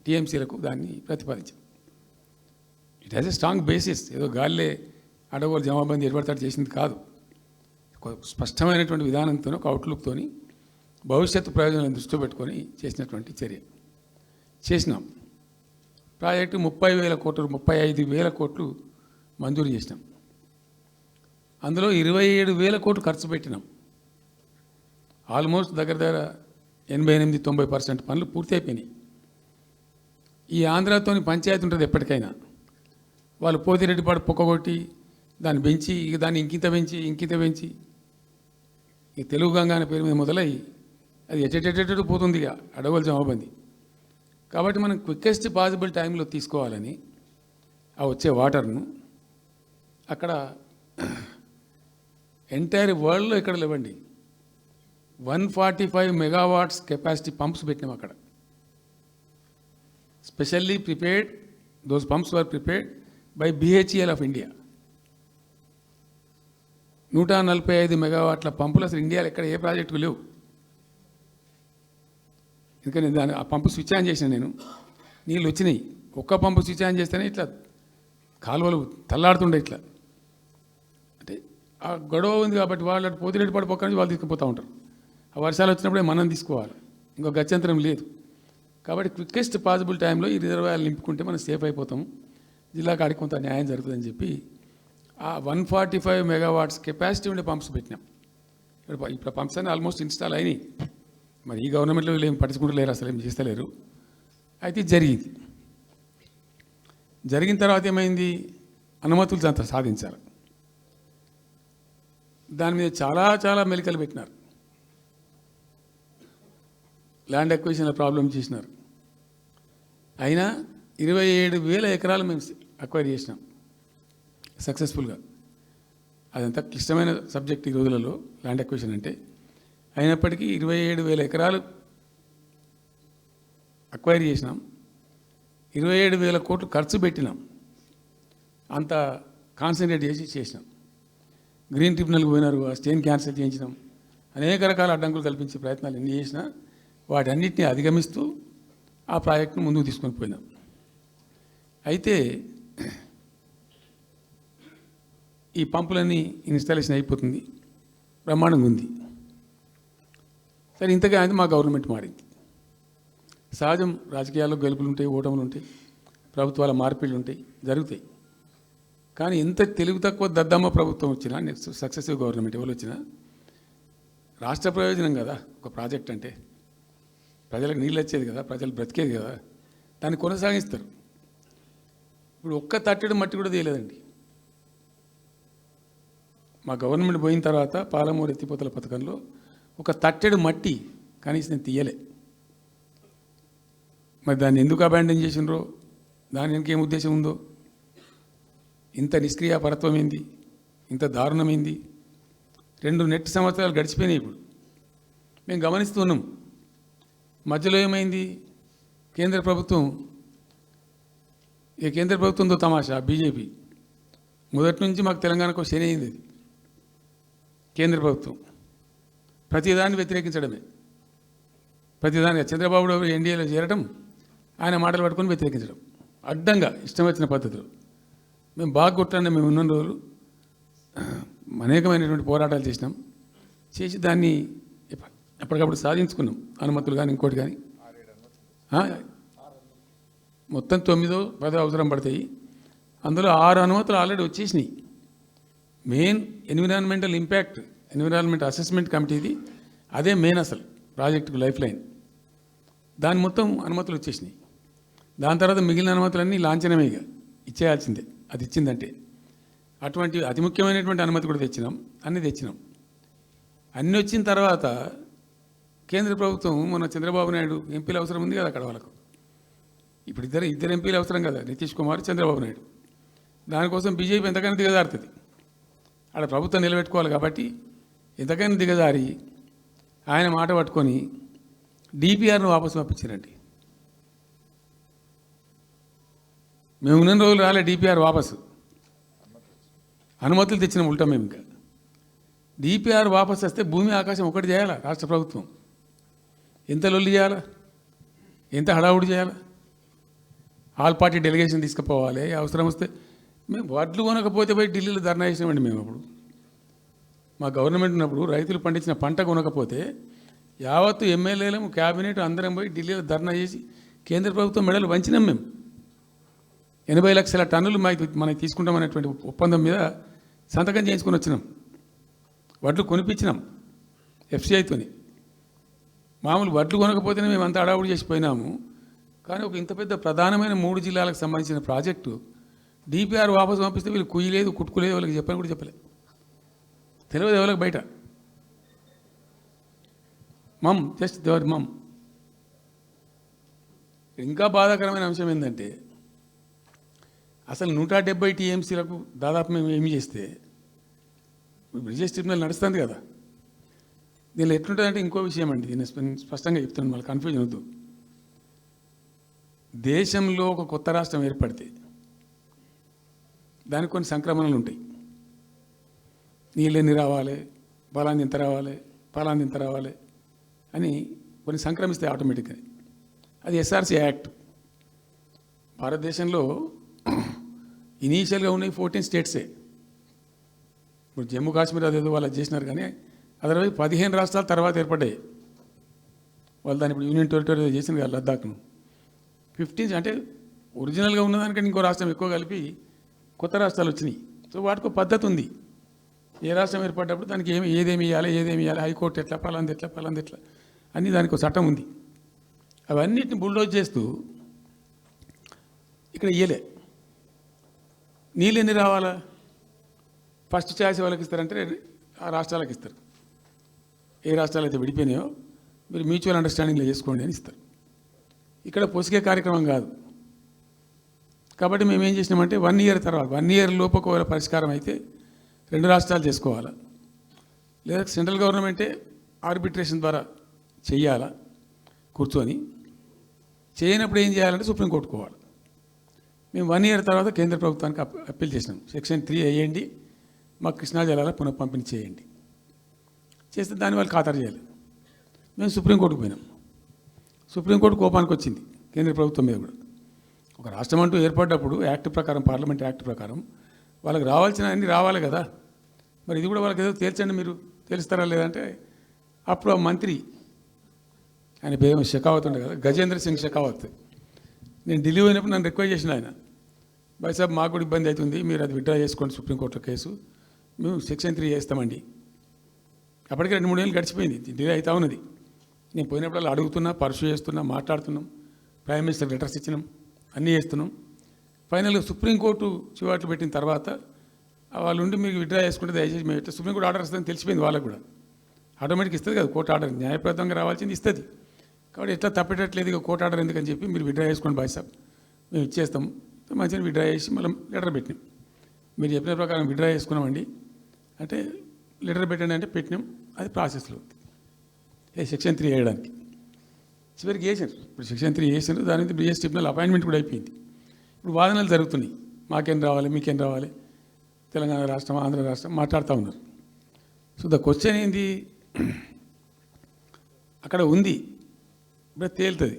టీఎంసీలకు దాన్ని ప్రతిపాదించాం. It has a strong basis. ఏదో గాలిలే అడగోలు జమాబందీ ఏర్పడతాడు చేసింది కాదు. ఒక స్పష్టమైనటువంటి విధానంతో, ఒక అవుట్లుక్తో, భవిష్యత్తు ప్రయోజనాలను దృష్టిలో పెట్టుకొని చేసినటువంటి చర్య చేసినాం. ప్రాజెక్టు 30,000 కోట్లు, 35,000 కోట్లు మంజూరు చేసినాం. అందులో 27,000 కోట్లు ఖర్చు పెట్టినాం. ఆల్మోస్ట్ దగ్గర 88-90% పనులు పూర్తి అయిపోయినాయి. ఈ ఆంధ్రాతోని పంచాయతీ ఉంటుంది ఎప్పటికైనా. వాళ్ళు పోతిరెడ్డిపాడు పొక్కగొట్టి దాన్ని పెంచి, ఇక దాన్ని ఇంకింత పెంచి ఈ తెలుగు గంగా అనే పేరు మీద మొదలై అది ఎటెటెటెటు పోతుంది ఇక అడవుల జమాబంది. కాబట్టి మనం క్విక్కెస్ట్ పాసిబుల్ టైంలో తీసుకోవాలని ఆ వచ్చే వాటర్ను అక్కడ ఎంటైర్ వరల్డ్లో ఇక్కడ లేవండి 145 మెగావాట్స్ కెపాసిటీ పంప్స్ పెట్టినాం అక్కడ. Specially prepared, those pumps were prepared by BHEL of India. 145 మెగావాట్ల పంపులు అసలు ఇండియాలో ఎక్కడ ఏ ప్రాజెక్టుకు లేవు. ఎందుకని ఆ పంపు స్విచ్ ఆన్ చేసిన నేను, నీళ్ళు వచ్చినాయి. ఒక్క పంపు స్విచ్ ఆన్ చేస్తేనే ఇట్లా కాలువలు తల్లాడుతుండే. ఇట్లా అంటే ఆ గొడవ ఉంది కాబట్టి వాళ్ళు అటు పోతిరెడ్డి పడి పక్క నుంచి వాళ్ళు తీసుకుపోతూ ఉంటారు. ఆ వర్షాలు వచ్చినప్పుడే మనం తీసుకోవాలి, ఇంకో గత్యంతరం లేదు. కాబట్టి క్విక్కెస్ట్ పాసిబుల్ టైంలో ఈ రిజర్వాయర్లు నింపుకుంటే మనం సేఫ్ అయిపోతాం, జిల్లా కాడికి కొంత న్యాయం జరుగుతుందని చెప్పి ఆ 145 మెగావాట్స్ కెపాసిటీ ఉండే పంప్స్ పెట్టినాం. ఇప్పుడు పంప్స్ అన్నీ ఆల్మోస్ట్ ఇన్స్టాల్ అయినాయి. మరి ఈ గవర్నమెంట్లో వీళ్ళు ఏం పట్టించుకుంటలేరు, అసలు ఏం చేస్తలేరు. అయితే జరిగిన తర్వాత ఏమైంది? అనుమతులు అంత సాధించారు. దాని మీద చాలా మెలికలు పెట్టినారు. ల్యాండ్ అక్విజిషన్ల ప్రాబ్లం చేసినారు. అయినా 27,000 ఎకరాలు మేము అక్వైర్ చేసినాం సక్సెస్ఫుల్గా. అదంతా క్లిష్టమైన సబ్జెక్ట్ ఈ రోజులలో ల్యాండ్ అక్విజిషన్ అంటే. అయినప్పటికీ 27,000 ఎకరాలు అక్వైర్ చేసినాం, 27,000 కోట్లు ఖర్చు పెట్టినాం. అంత కాన్సన్ట్రేట్ చేసినాం. గ్రీన్ ట్రిబ్యునల్కి పోయినారు, ఆ స్టేని క్యాన్సిల్ చేయించినాం. అనేక రకాల అడ్డంకులు కల్పించే ప్రయత్నాలు ఎన్ని చేసినా వాటన్నిటిని అధిగమిస్తూ ఆ ప్రాజెక్టును ముందుకు తీసుకొని పోయినాం. అయితే ఈ పంపులన్నీ ఇన్స్టాలేషన్ అయిపోతుంది, బ్రహ్మాండంగా ఉంది. సరే, ఇంతగా అది మా గవర్నమెంట్ మారింది. సహజం, రాజకీయాల్లో గెలుపులు ఉంటాయి, ఓటములు ఉంటాయి, ప్రభుత్వాల మార్పిళ్ళు ఉంటాయి, జరుగుతాయి. కానీ ఎంత తెలుగు తక్కువ దద్దమ్మ ప్రభుత్వం వచ్చినా, నెక్స్ట్ సక్సెసివ్ గవర్నమెంట్ ఎవరు వచ్చినా రాష్ట్ర ప్రయోజనం కదా ఒక ప్రాజెక్ట్ అంటే. ప్రజలకు నీళ్ళు వచ్చేది కదా, ప్రజలు బ్రతికేది కదా, దాన్ని కొనసాగిస్తారు. ఇప్పుడు ఒక్క తట్టెడు మట్టి కూడా తీయలేదండి. మా గవర్నమెంట్ పోయిన తర్వాత పాలమూరు ఎత్తిపోతల పథకంలో ఒక తట్టెడు మట్టి కనీసం నేను తీయలే. మరి దాన్ని ఎందుకు అబాండన్ చేసినరో, దాని వెనక ఏం ఉద్దేశం ఉందో, ఇంత నిష్క్రియాపరత్వం ఏంది, ఇంత దారుణమైంది. 2 నెట్ సంవత్సరాలు గడిచిపోయినాయి. ఇప్పుడు మేము గమనిస్తున్నాం. మధ్యలో ఏమైంది, కేంద్ర ప్రభుత్వంతో తమాషా. బీజేపీ మొదటి నుంచి మాకు తెలంగాణకు శని అయింది. అది కేంద్ర ప్రభుత్వం ప్రతిదాన్ని వ్యతిరేకించడమే. ప్రతిదానిగా చంద్రబాబు ఎన్డీఏలో చేరడం, ఆయన మాటలు పట్టుకొని వ్యతిరేకించడం, అడ్డంగా ఇష్టం వచ్చిన పద్ధతిలో. మేము బాగా కొట్టండి. మేము ఉన్న రోజులు అనేకమైనటువంటి పోరాటాలు చేసి దాన్ని ఎప్పటికప్పుడు సాధించుకున్నాం. అనుమతులు కానీ ఇంకోటి కానీ మొత్తం 9-10 అవసరం పడతాయి. అందులో 6 అనుమతులు ఆల్రెడీ వచ్చేసినాయి. Main environmental impact, environment assessment కమిటీది అదే మెయిన్ అసలు ప్రాజెక్టుకు లైఫ్ లైన్. దాని మొత్తం అనుమతులు వచ్చేసినాయి. దాని తర్వాత మిగిలిన అనుమతులన్నీ లాంఛనమే, ఇక ఇచ్చేయాల్సిందే. అది ఇచ్చిందంటే అటువంటి అతి ముఖ్యమైనటువంటి అనుమతి కూడా తెచ్చినాం. అన్నీ తెచ్చినాం. అన్నీ వచ్చిన తర్వాత కేంద్ర ప్రభుత్వం మన చంద్రబాబు నాయుడు ఎంపీలు అవసరం ఉంది కదా అక్కడ వాళ్ళకు. ఇప్పుడు ఇద్దరు ఎంపీలు అవసరం కదా, నితీష్ కుమార్, చంద్రబాబు నాయుడు. దానికోసం బీజేపీ ఎంతకైనా దిగజారుతుంది. ఆడ ప్రభుత్వం నిలబెట్టుకోవాలి కాబట్టి ఎంతకైనా దిగజారి ఆయన మాట పట్టుకొని డిపిఆర్ను వాపసు పంపించారండి. మేము ఉన్న రోజులు రాలే డిపిఆర్ వాపసు. అనుమతులు తెచ్చిన ఉల్టా మేము. ఇంకా డిపిఆర్ వాపసు వస్తే భూమి ఆకాశం ఒకటి చేయాలా రాష్ట్ర ప్రభుత్వం? ఎంత లొల్లి చేయాలా, ఎంత హడావుడి చేయాలా? ఆల్ పార్టీ డెలిగేషన్ తీసుకుపోవాలి. అవసరం వస్తే మేము వడ్లు కొనకపోతే పోయి ఢిల్లీలో ధర్నా చేసినామండి. మేము అప్పుడు మా గవర్నమెంట్ ఉన్నప్పుడు రైతులు పండించిన పంట కొనకపోతే యావత్తు ఎమ్మెల్యేలు, క్యాబినెట్ అందరం పోయి ఢిల్లీలో ధర్నా చేసి కేంద్ర ప్రభుత్వం మెడలు వంచినాం. మేము 80 లక్షల టన్నులు మనకి తీసుకుంటామనేటువంటి ఒప్పందం మీద సంతకం చేయించుకొని వచ్చినాం. వడ్లు కొనిపించినాం ఎఫ్సిఐతోని. మామూలు వడ్లు కొనకపోతేనే మేము అంత అడావుడి చేసిపోయినాము. కానీ ఒక ఇంత పెద్ద ప్రధానమైన 3 జిల్లాలకు సంబంధించిన ప్రాజెక్టు డిపిఆర్ వాపసు పంపిస్తే వీళ్ళు కుయ్యలేదు, కుట్టుకోలేదు, వాళ్ళకి చెప్పని కూడా చెప్పలేదు. తెలియదు ఎవరికి బయట. జస్ట్ దేవర్ ఇంకా బాధాకరమైన అంశం ఏంటంటే, అసలు 170 టీఎంసీలకు దాదాపు మేము ఏమి చేస్తే బ్రిజేష్ ట్రిబ్యునల్ నడుస్తుంది కదా. దీనిలో ఎట్లుంటుందంటే ఇంకో విషయం అండి, నేను స్పష్టంగా చెప్తున్నాను, మళ్ళీ కన్ఫ్యూజన్ వద్దు. దేశంలో ఒక కొత్త రాష్ట్రం ఏర్పడితే దానికి కొన్ని సంక్రమణలు ఉంటాయి. నీళ్ళెన్ని రావాలి, ఫలాన్ని ఎంత రావాలి, ఫలాన్ని ఎంత రావాలి అని కొన్ని సంక్రమిస్తాయి ఆటోమేటిక్గా. అది ఎస్ఆర్సి యాక్ట్. భారతదేశంలో ఇనీషియల్గా ఉన్నాయి 14 స్టేట్సే. ఇప్పుడు జమ్మూ కాశ్మీర్ అదేదో వాళ్ళు చేసినారు, కానీ అదర్వైజ్ 15 రాష్ట్రాల తర్వాత ఏర్పడ్డాయి. వాళ్ళు దాన్ని ఇప్పుడు యూనియన్ టెరిటరీ చేసింది కదా లద్దాఖ్ను. 15 అంటే ఒరిజినల్గా ఉన్నదానికంటే ఇంకో రాష్ట్రం ఎక్కువ కలిపి కొత్త రాష్ట్రాలు వచ్చినాయి. సో వాటికి ఒక పద్ధతి ఉంది. ఏ రాష్ట్రం ఏర్పడ్డప్పుడు దానికి ఏదేమి ఇవ్వాలి, హైకోర్టు ఎట్లా, పలాంది ఎట్లా అన్నీ దానికి ఒక చట్టం ఉంది. అవన్నిటిని బుల్డోజ్ చేస్తూ ఇక్కడ ఇయ్యలే. నీళ్ళు ఎన్ని రావాలా, ఫస్ట్ ఛాయిస్ వాళ్ళకి ఇస్తారంటే ఆ రాష్ట్రాలకు ఇస్తారు. ఏ రాష్ట్రాలు అయితే విడిపోయినాయో మీరు మ్యూచువల్ అండర్స్టాండింగ్లో చేసుకోండి అని ఇస్తారు. ఇక్కడ పొసిగే కార్యక్రమం కాదు. కాబట్టి మేము ఏం చేసినామంటే 1 ఇయర్ తర్వాత 1 ఇయర్ లోపు ఒకవేళ పరిష్కారం అయితే 2 రాష్ట్రాలు చేసుకోవాలా, లేదా సెంట్రల్ గవర్నమెంటే ఆర్బిట్రేషన్ ద్వారా చెయ్యాలా కూర్చొని. చేయనప్పుడు ఏం చేయాలంటే సుప్రీంకోర్టుకు పోవాలి. మేము 1 ఇయర్ తర్వాత కేంద్ర ప్రభుత్వానికి అప్పీల్ చేసినాం. సెక్షన్ 3 వేయండి, మాకు కృష్ణా జలాల పునఃపంపిణీ చేయండి. చేస్తే దాన్ని వాళ్ళు ఖాతరు చేయాలి. మేము సుప్రీంకోర్టుకు పోయినాం. సుప్రీంకోర్టు కోపానికి వచ్చింది కేంద్ర ప్రభుత్వం మీద కూడా. ఒక రాష్ట్రం అంటూ ఏర్పడ్డప్పుడు యాక్ట్ ప్రకారం, పార్లమెంట్ యాక్ట్ ప్రకారం వాళ్ళకి రావాల్సిన అన్నీ రావాలి కదా. మరి ఇది కూడా వాళ్ళకి ఏదో తేల్చండి, మీరు తెలుస్తారా లేదంటే అప్పుడు ఆ మంత్రి, ఆయన పేరు షెకావత్ ఉండే కదా, గజేంద్ర సింగ్ షెకావత్, నేను ఢిల్లీ పోయినప్పుడు నన్ను రిక్వెస్ట్ చేసిన ఆయన, భాయ్ సాబ్ మాకు కూడా ఇబ్బంది అవుతుంది, మీరు అది విత్డ్రా చేసుకోండి సుప్రీంకోర్టులో కేసు, మేము సెక్షన్ 3 చేస్తామండి. అప్పటికే 2-3 ఏళ్ళు గడిచిపోయింది, డిలే అవుతా ఉన్నది. నేను పోయినప్పుడు అలా అడుగుతున్నా, పర్సూ చేస్తున్నా, మాట్లాడుతున్నాం, ప్రైమ్ మినిస్టర్ లెటర్స్ ఇచ్చినాం, అన్నీ చేస్తున్నాం. ఫైనల్గా సుప్రీంకోర్టు చివాట్లు పెట్టిన తర్వాత వాళ్ళు ఉండి మీకు విత్డ్రా చేసుకుంటే దయచేసి మేము ఇట్లా సుప్రీంకోర్టు ఆర్డర్ వస్తుందని తెలిసిపోయింది వాళ్ళకు కూడా. ఆటోమేటిక్ ఇస్తుంది కదా కోర్టు ఆర్డర్, న్యాయప్రదంగా రావాల్సింది ఇస్తుంది. కాబట్టి ఎట్లా తప్పేటట్లేదు ఇక కోర్టు ఆర్డర్ ఎందుకని చెప్పి మీరు విత్డ్రా చేసుకోండి భాయ్ సాబ్, మేము ఇచ్చేస్తాం. మంచిగా విత్డ్రా చేసి మళ్ళీ లెటర్ పెట్టినాం. మీరు చెప్పిన ప్రకారం విత్డ్రా చేసుకున్నామండి అంటే లెటర్ పెట్టండి అంటే పెట్టినాం, అది ప్రాసెస్లో ఉంది. సెక్షన్ 3 వేయడానికి చివరికి వేసారు. ఇప్పుడు సెక్షన్ 3 వేసారు, దాని మీద బిఎస్ ట్రిబ్యునల్ అపాయింట్మెంట్ కూడా అయిపోయింది. ఇప్పుడు వాదనలు జరుగుతున్నాయి, మాకేం రావాలి, మీకేం రావాలి, తెలంగాణ రాష్ట్రం, ఆంధ్ర రాష్ట్రం మాట్లాడుతూ ఉన్నారు. సో ద క్వశ్చన్ ఏంది, అక్కడ ఉంది, ఇప్పుడు తేలుతుంది.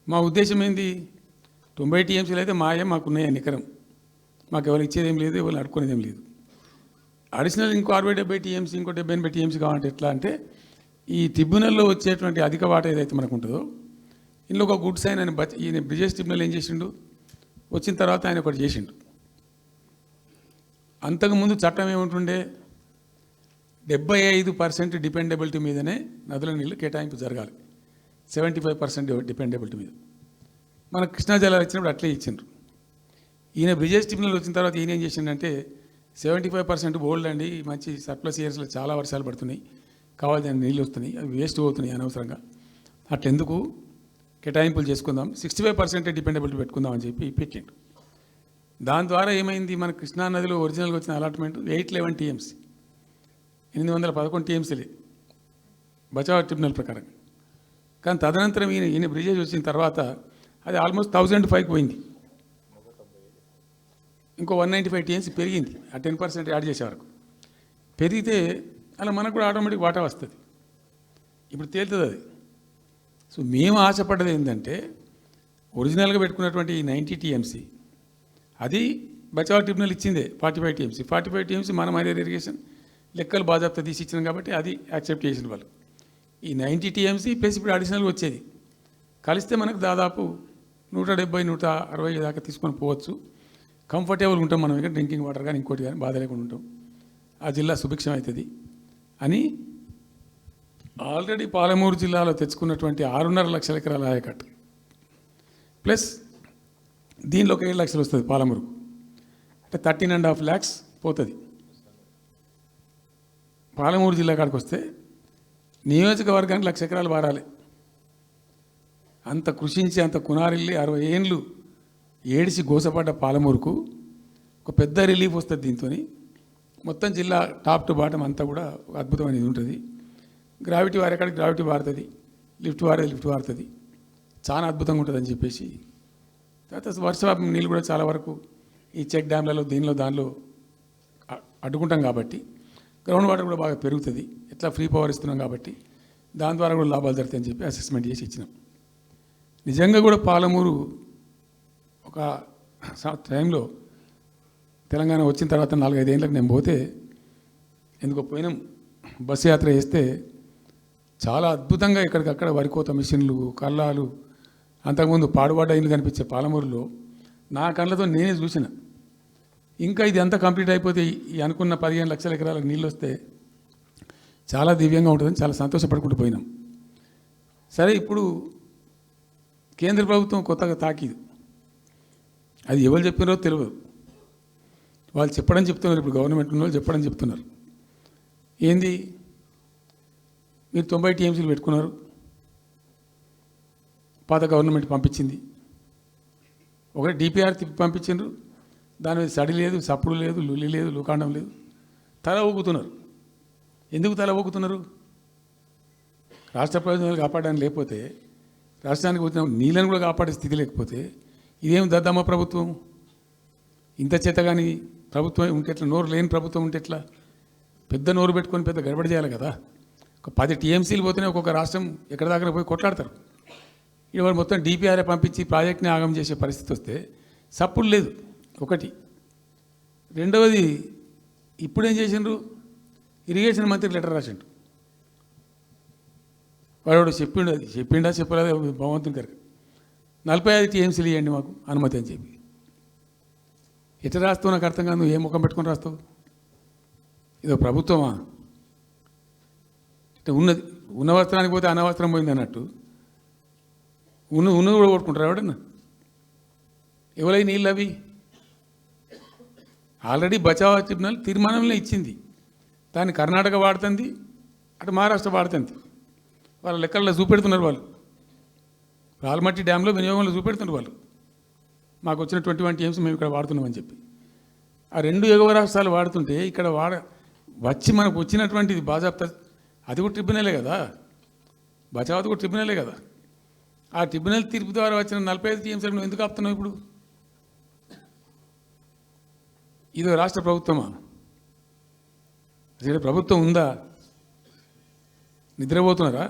మా ఉద్దేశం ఏంది, 90 టీఎంసీలు అయితే మాకున్నాయి నికరం, మాకు ఎవరు ఇచ్చేది ఏం లేదు, ఎవరు అడుక్కునేది ఏం లేదు. అడిషనల్ ఇంకో 60-70 టీఎంసీ, ఇంకో 70-80 టీఎంసీ కావాలంటే ఎట్లా అంటే, ఈ ట్రిబ్యునల్లో వచ్చేటువంటి అధిక వాటా ఏదైతే మనకు ఉంటుందో, ఇందులో ఒక గుడ్ సైన్ అని ఈయన బ్రిజేష్ ట్రిబ్యునల్ ఏం చేసిండు, వచ్చిన తర్వాత ఆయన ఒకటి చేసిండు. అంతకుముందు చట్టం ఏముంటుండే, 75% డిపెండబిలిటీ మీదనే నదుల నీళ్ళు కేటాయింపు జరగాలి, 75% డిపెండబిలిటీ మీద. మన కృష్ణా జలాలు ఇచ్చినప్పుడు అట్లే ఇచ్చిండ్రు. ఈయన బ్రిజేష్ ట్రిబ్యునల్ వచ్చిన తర్వాత ఈయన ఏం చేసిండంటే 75% బోల్డ్ అండి, మంచి సర్ప్లస్ ఇయర్స్లో చాలా వర్షాలు పడుతున్నాయి, కావాల్సిన నీళ్ళు వస్తున్నాయి, అవి వేస్ట్ అవుతున్నాయి అనవసరంగా, అట్లెందుకు కేటాయింపులు చేసుకుందాం, 65% డిపెండబిలిటీ పెట్టుకుందాం అని చెప్పి పెట్టిండు. దాని ద్వారా ఏమైంది, మన కృష్ణా నదిలో ఒరిజినల్గా వచ్చిన అలాట్మెంట్ 811 టీఎంసీ, 811 టీఎంసీలే బచావ్ ట్రిబ్యునల్ ప్రకారం. కానీ తదనంతరం ఈయన బ్రిజేష్ వచ్చిన తర్వాత అది ఆల్మోస్ట్ 1005కి పోయింది, ఇంకో 195 టీఎంసీ పెరిగింది. ఆ 10% యాడ్ చేసే వరకు పెరిగితే అలా మనకు కూడా ఆటోమేటిక్ వాటా వస్తుంది. ఇప్పుడు తేలుతుంది అది. సో మేము ఆశపడ్డది ఏంటంటే, ఒరిజినల్గా పెట్టుకున్నటువంటి ఈ 90 టీఎంసీ అది బచావ్ ట్రిబ్యునల్ ఇచ్చిందే 45 టీఎంసీ. 45 టీఎంసీ మనం హైయర్ ఇరిగేషన్ లెక్కలు బాజాప్తా తీసి ఇచ్చినాం కాబట్టి అది యాక్సెప్ట్ చేసిన వాళ్ళు. ఈ 90 టీఎంసీ ప్లస్ ఇప్పుడు అడిషనల్గా వచ్చేది కలిస్తే మనకు దాదాపు 170-160 దాకా తీసుకొని పోవచ్చు. కంఫర్టబుల్ ఉంటాం మనం, ఇక్కడ డ్రింకింగ్ వాటర్ కానీ ఇంకోటి కానీ బాధ లేకుండా ఉంటాం, ఆ జిల్లా సుభిక్షం అవుతుంది అని ఆల్రెడీ పాలమూరు జిల్లాలో తెచ్చుకున్నటువంటి 6.5 లక్షల ఎకరాల ఆయకట్టు ప్లస్ దీనిలో ఒక 7 లక్షలు వస్తుంది పాలమూరు, అంటే 13.5 lakhs పోతుంది. పాలమూరు జిల్లా కాడికి వస్తే నియోజకవర్గానికి 1,00,000 ఎకరాలు వారాలి. అంత కృషించి అంత కునారిల్లి 60 ఏళ్ళు ఏడిసి గోసపడ్డ పాలమూరుకు ఒక పెద్ద రిలీఫ్ వస్తుంది. దీంతో మొత్తం జిల్లా టాప్ టు బాటం అంతా కూడా ఒక అద్భుతమైనది ఉంటుంది. గ్రావిటీ వారేకాడికి గ్రావిటీ వారుతుంది, లిఫ్ట్ వారుతుంది, చాలా అద్భుతంగా ఉంటుందని చెప్పేసి. తర్వాత వర్షపాతం నీళ్ళు కూడా చాలా వరకు ఈ చెక్ డ్యామ్లలో దానిలో అడ్డుకుంటాం కాబట్టి గ్రౌండ్ వాటర్ కూడా బాగా పెరుగుతుంది. ఎట్లా ఫ్రీ పవర్ ఇస్తున్నాం కాబట్టి దాని ద్వారా కూడా లాభాలు జరుగుతాయని చెప్పి అసెస్మెంట్ చేసి ఇచ్చినాం. నిజంగా కూడా పాలమూరు ఒక టైంలో తెలంగాణ వచ్చిన తర్వాత 4-5 ఏళ్ళకి నేను పోతే, ఎందుకో పోయినాం, బస్సు యాత్ర చేస్తే చాలా అద్భుతంగా ఎక్కడికక్కడ వరికోత మిషన్లు, కళ్ళాలు, అంతకుముందు పాడుబడ్డ ఇల్లు కనిపించే పాలమూరులో నా కళ్ళతో నేనే చూసిన. ఇంకా ఇది అంతా కంప్లీట్ అయిపోతే ఈ అనుకున్న 15 లక్షల ఎకరాలకు నీళ్ళు వస్తే చాలా దివ్యంగా ఉంటుందని చాలా సంతోషపడుకుంటూ పోయినాం. సరే, ఇప్పుడు కేంద్ర ప్రభుత్వం కొత్తగా తాకీదు, అది ఎవరు చెప్పినారో తెలియదు, వాళ్ళు చెప్తున్నారు. ఇప్పుడు గవర్నమెంట్ ఉన్న వాళ్ళు చెప్తున్నారు. ఏంది, మీరు 90 టీఎంసీలు పెట్టుకున్నారు, పాత గవర్నమెంట్ పంపించింది, ఒకటి డిపిఆర్ తిప్పి పంపించిండ్రు, దాని మీద సడి లేదు, సప్పుడు లేదు, లుల్లి లేదు, లూకాండం లేదు, తల ఊగుతున్నారు. ఎందుకు తల ఊగుతున్నారు? రాష్ట్ర ప్రయోజనాలు కాపాడడానికి లేకపోతే, రాష్ట్రానికి వచ్చిన నీళ్ళని కూడా కాపాడే స్థితి లేకపోతే ఇదేం దద్దమ్మ ప్రభుత్వం? ఇంత చేత కానీ ప్రభుత్వం ఉంటే ఎట్లా? నోరు లేని ప్రభుత్వం ఉంటే ఎట్లా? పెద్ద నోరు పెట్టుకొని పెద్ద గడబడి చేయాలి కదా. ఒక 10 టీఎంసీలు పోతేనే ఒక్కొక్క రాష్ట్రం ఎక్కడ దాకా పోయి కొట్లాడతారు. ఇవాళ మొత్తం డిపిఆర్ఏ పంపించి ప్రాజెక్ట్ని ఆగం చేసే పరిస్థితి వస్తే సప్పుడు లేదు. ఒకటి రెండవది ఇప్పుడేం చేసిండ్రు, ఇరిగేషన్ మంత్రికి లెటర్ రాసిండు. వాడు చెప్పిండా చెప్పలేదు భగవంతుని గారికి 45 టీఎంసీలు ఇవ్వండి మాకు అనుమతి అని చెప్పి. ఎట్లా రాస్తావు నాకు అర్థం కాదు. నువ్వు ఏ ముఖం పెట్టుకొని రాస్తావు? ఇదో ప్రభుత్వమా? ఉన్న వస్త్రానికి పోతే అనవస్త్రం పోయింది అన్నట్టు ఉన్నది కూడా కొట్టుకుంటారు ఎవడన్నా. ఎవరై నీళ్ళు అవి ఆల్రెడీ బచావ్ ట్రిబ్యునల్ తీర్మానంలో ఇచ్చింది. దాన్ని కర్ణాటక వాడుతుంది, అటు మహారాష్ట్ర వాడుతుంది. వాళ్ళ లెక్కల్లో చూపెడుతున్నారు వాళ్ళు. రాల్మట్టి డ్యాంలో వినియోగంలో చూపెడుతున్నారు వాళ్ళు. మాకు వచ్చిన 21 టీఎంసీ మేము ఇక్కడ వాడుతున్నామని చెప్పి. ఆ 2 ఎగువ రాష్ట్రాలు వాడుతుంటే ఇక్కడ వచ్చి మనకు వచ్చినటువంటిది బాజాప్తా అది కూడా ట్రిబ్యునలే కదా, బచావత్ కూడా ట్రిబ్యునలే కదా. ఆ ట్రిబ్యునల్ తీర్పు ద్వారా వచ్చిన 45 టీఎంసీలు నువ్వు ఎందుకు ఆపుతున్నావు ఇప్పుడు? ఇదో రాష్ట్ర ప్రభుత్వమా? అసలు ప్రభుత్వం ఉందా? నిద్రపోతున్నారా?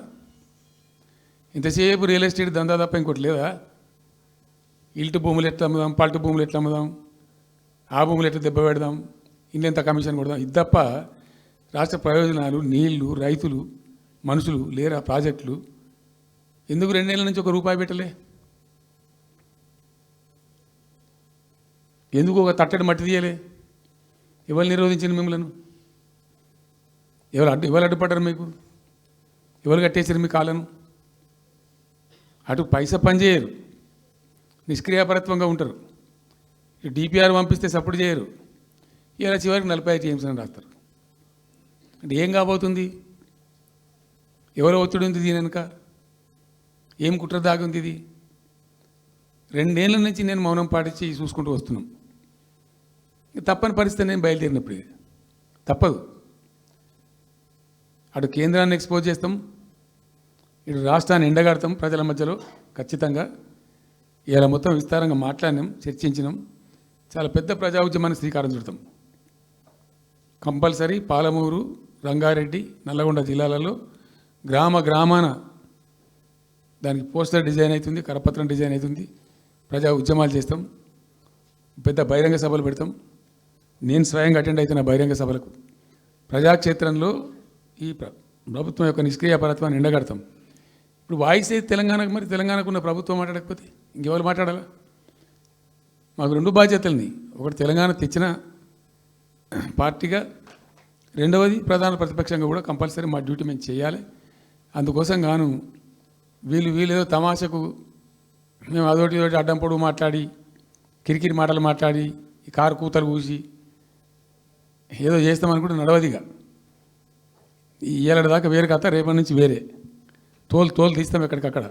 ఇంతసేపు రియల్ ఎస్టేట్ దందా తప్ప ఇంకోటి లేదా? ఇల్టు భూములు ఎట్లా అమ్ముదాం, పల్టు భూములు ఎట్లా అమ్ముదాం, ఆ భూములు ఎట్లా దెబ్బ పెడదాం, ఇంత కమిషన్ కొడదాం, ఇది తప్ప రాష్ట్ర ప్రయోజనాలు, నీళ్లు, రైతులు, మనుషులు లేరా? ప్రాజెక్టులు ఎందుకు 2 నెలల నుంచి ₹1 పెట్టలే? ఎందుకు ఒక తట్టడి మట్టి తీయలే? ఎవరు నిరోధించింది మిమ్మల్ని? ఎవరు అడ్డుపడ్డారు మీకు? ఎవరు కట్టేసారు మీ కాళ్ళను? అటు పైసా పనిచేయరు, నిష్క్రియాపరత్వంగా ఉంటారు. డిపిఆర్ పంపిస్తే సపోర్ట్ చేయరు. ఇలా చివరికి 45 టీఎంసీ అని రాస్తారు. అంటే ఏం కాబోతుంది? ఎవరో ఒత్తిడి ఉంది దీని వెనుక? ఏం కుట్ర దాగి ఉంది ఇది? 2 ఏళ్ళ నుంచి నేను మౌనం పాటించి చూసుకుంటూ వస్తున్నాం. తప్పని పరిస్థితి నేను బయలుదేరినప్పుడు తప్పదు. అటు కేంద్రాన్ని ఎక్స్పోజ్ చేస్తాం, ఇటు రాష్ట్రాన్ని ఎండగడతాం ప్రజల మధ్యలో ఖచ్చితంగా. ఇలా మొత్తం విస్తారంగా మాట్లాడినాం, చర్చించినాం. చాలా పెద్ద ప్రజా ఉద్యమాన్ని శ్రీకారం చుడతాం. కంపల్సరీ పాలమూరు, రంగారెడ్డి, నల్లగొండ జిల్లాలలో గ్రామాన దానికి పోస్టర్ డిజైన్ అవుతుంది, కరపత్రం డిజైన్ అవుతుంది. ప్రజా ఉద్యమాలు చేస్తాం, పెద్ద బహిరంగ సభలు పెడతాం. నేను స్వయంగా అటెండ్ అవుతున్న బహిరంగ సభలకు. ప్రజాక్షేత్రంలో ఈ ప్రభుత్వం యొక్క నిష్క్రియాపరత్వాన్ని ఎండగడతాం. ఇప్పుడు వాయిస్ అయితే తెలంగాణకు, మరి తెలంగాణకు ఉన్న ప్రభుత్వం మాట్లాడకపోతే ఇంకెవరు మాట్లాడాలా? మాకు 2 బాధ్యతల్ని, ఒకటి తెలంగాణ తెచ్చిన పార్టీగా, రెండవది ప్రధాన ప్రతిపక్షంగా కూడా కంపల్సరీ మా డ్యూటీ మేము చేయాలి. అందుకోసం గాను వీళ్ళు ఏదో తమాషకు మేము అదొకటి ఇదొకటి అడ్డం పొడుగు మాట్లాడి, కిరికిరి మాటలు మాట్లాడి, ఈ కారు కూతలు కూసి ఏదో చేస్తామనుకుంటే నడవదిగా. ఈ ఏళ్ళ దాకా వేరే కథ, రేపటి నుంచి వేరే తోలు తీస్తాం ఎక్కడికక్కడ.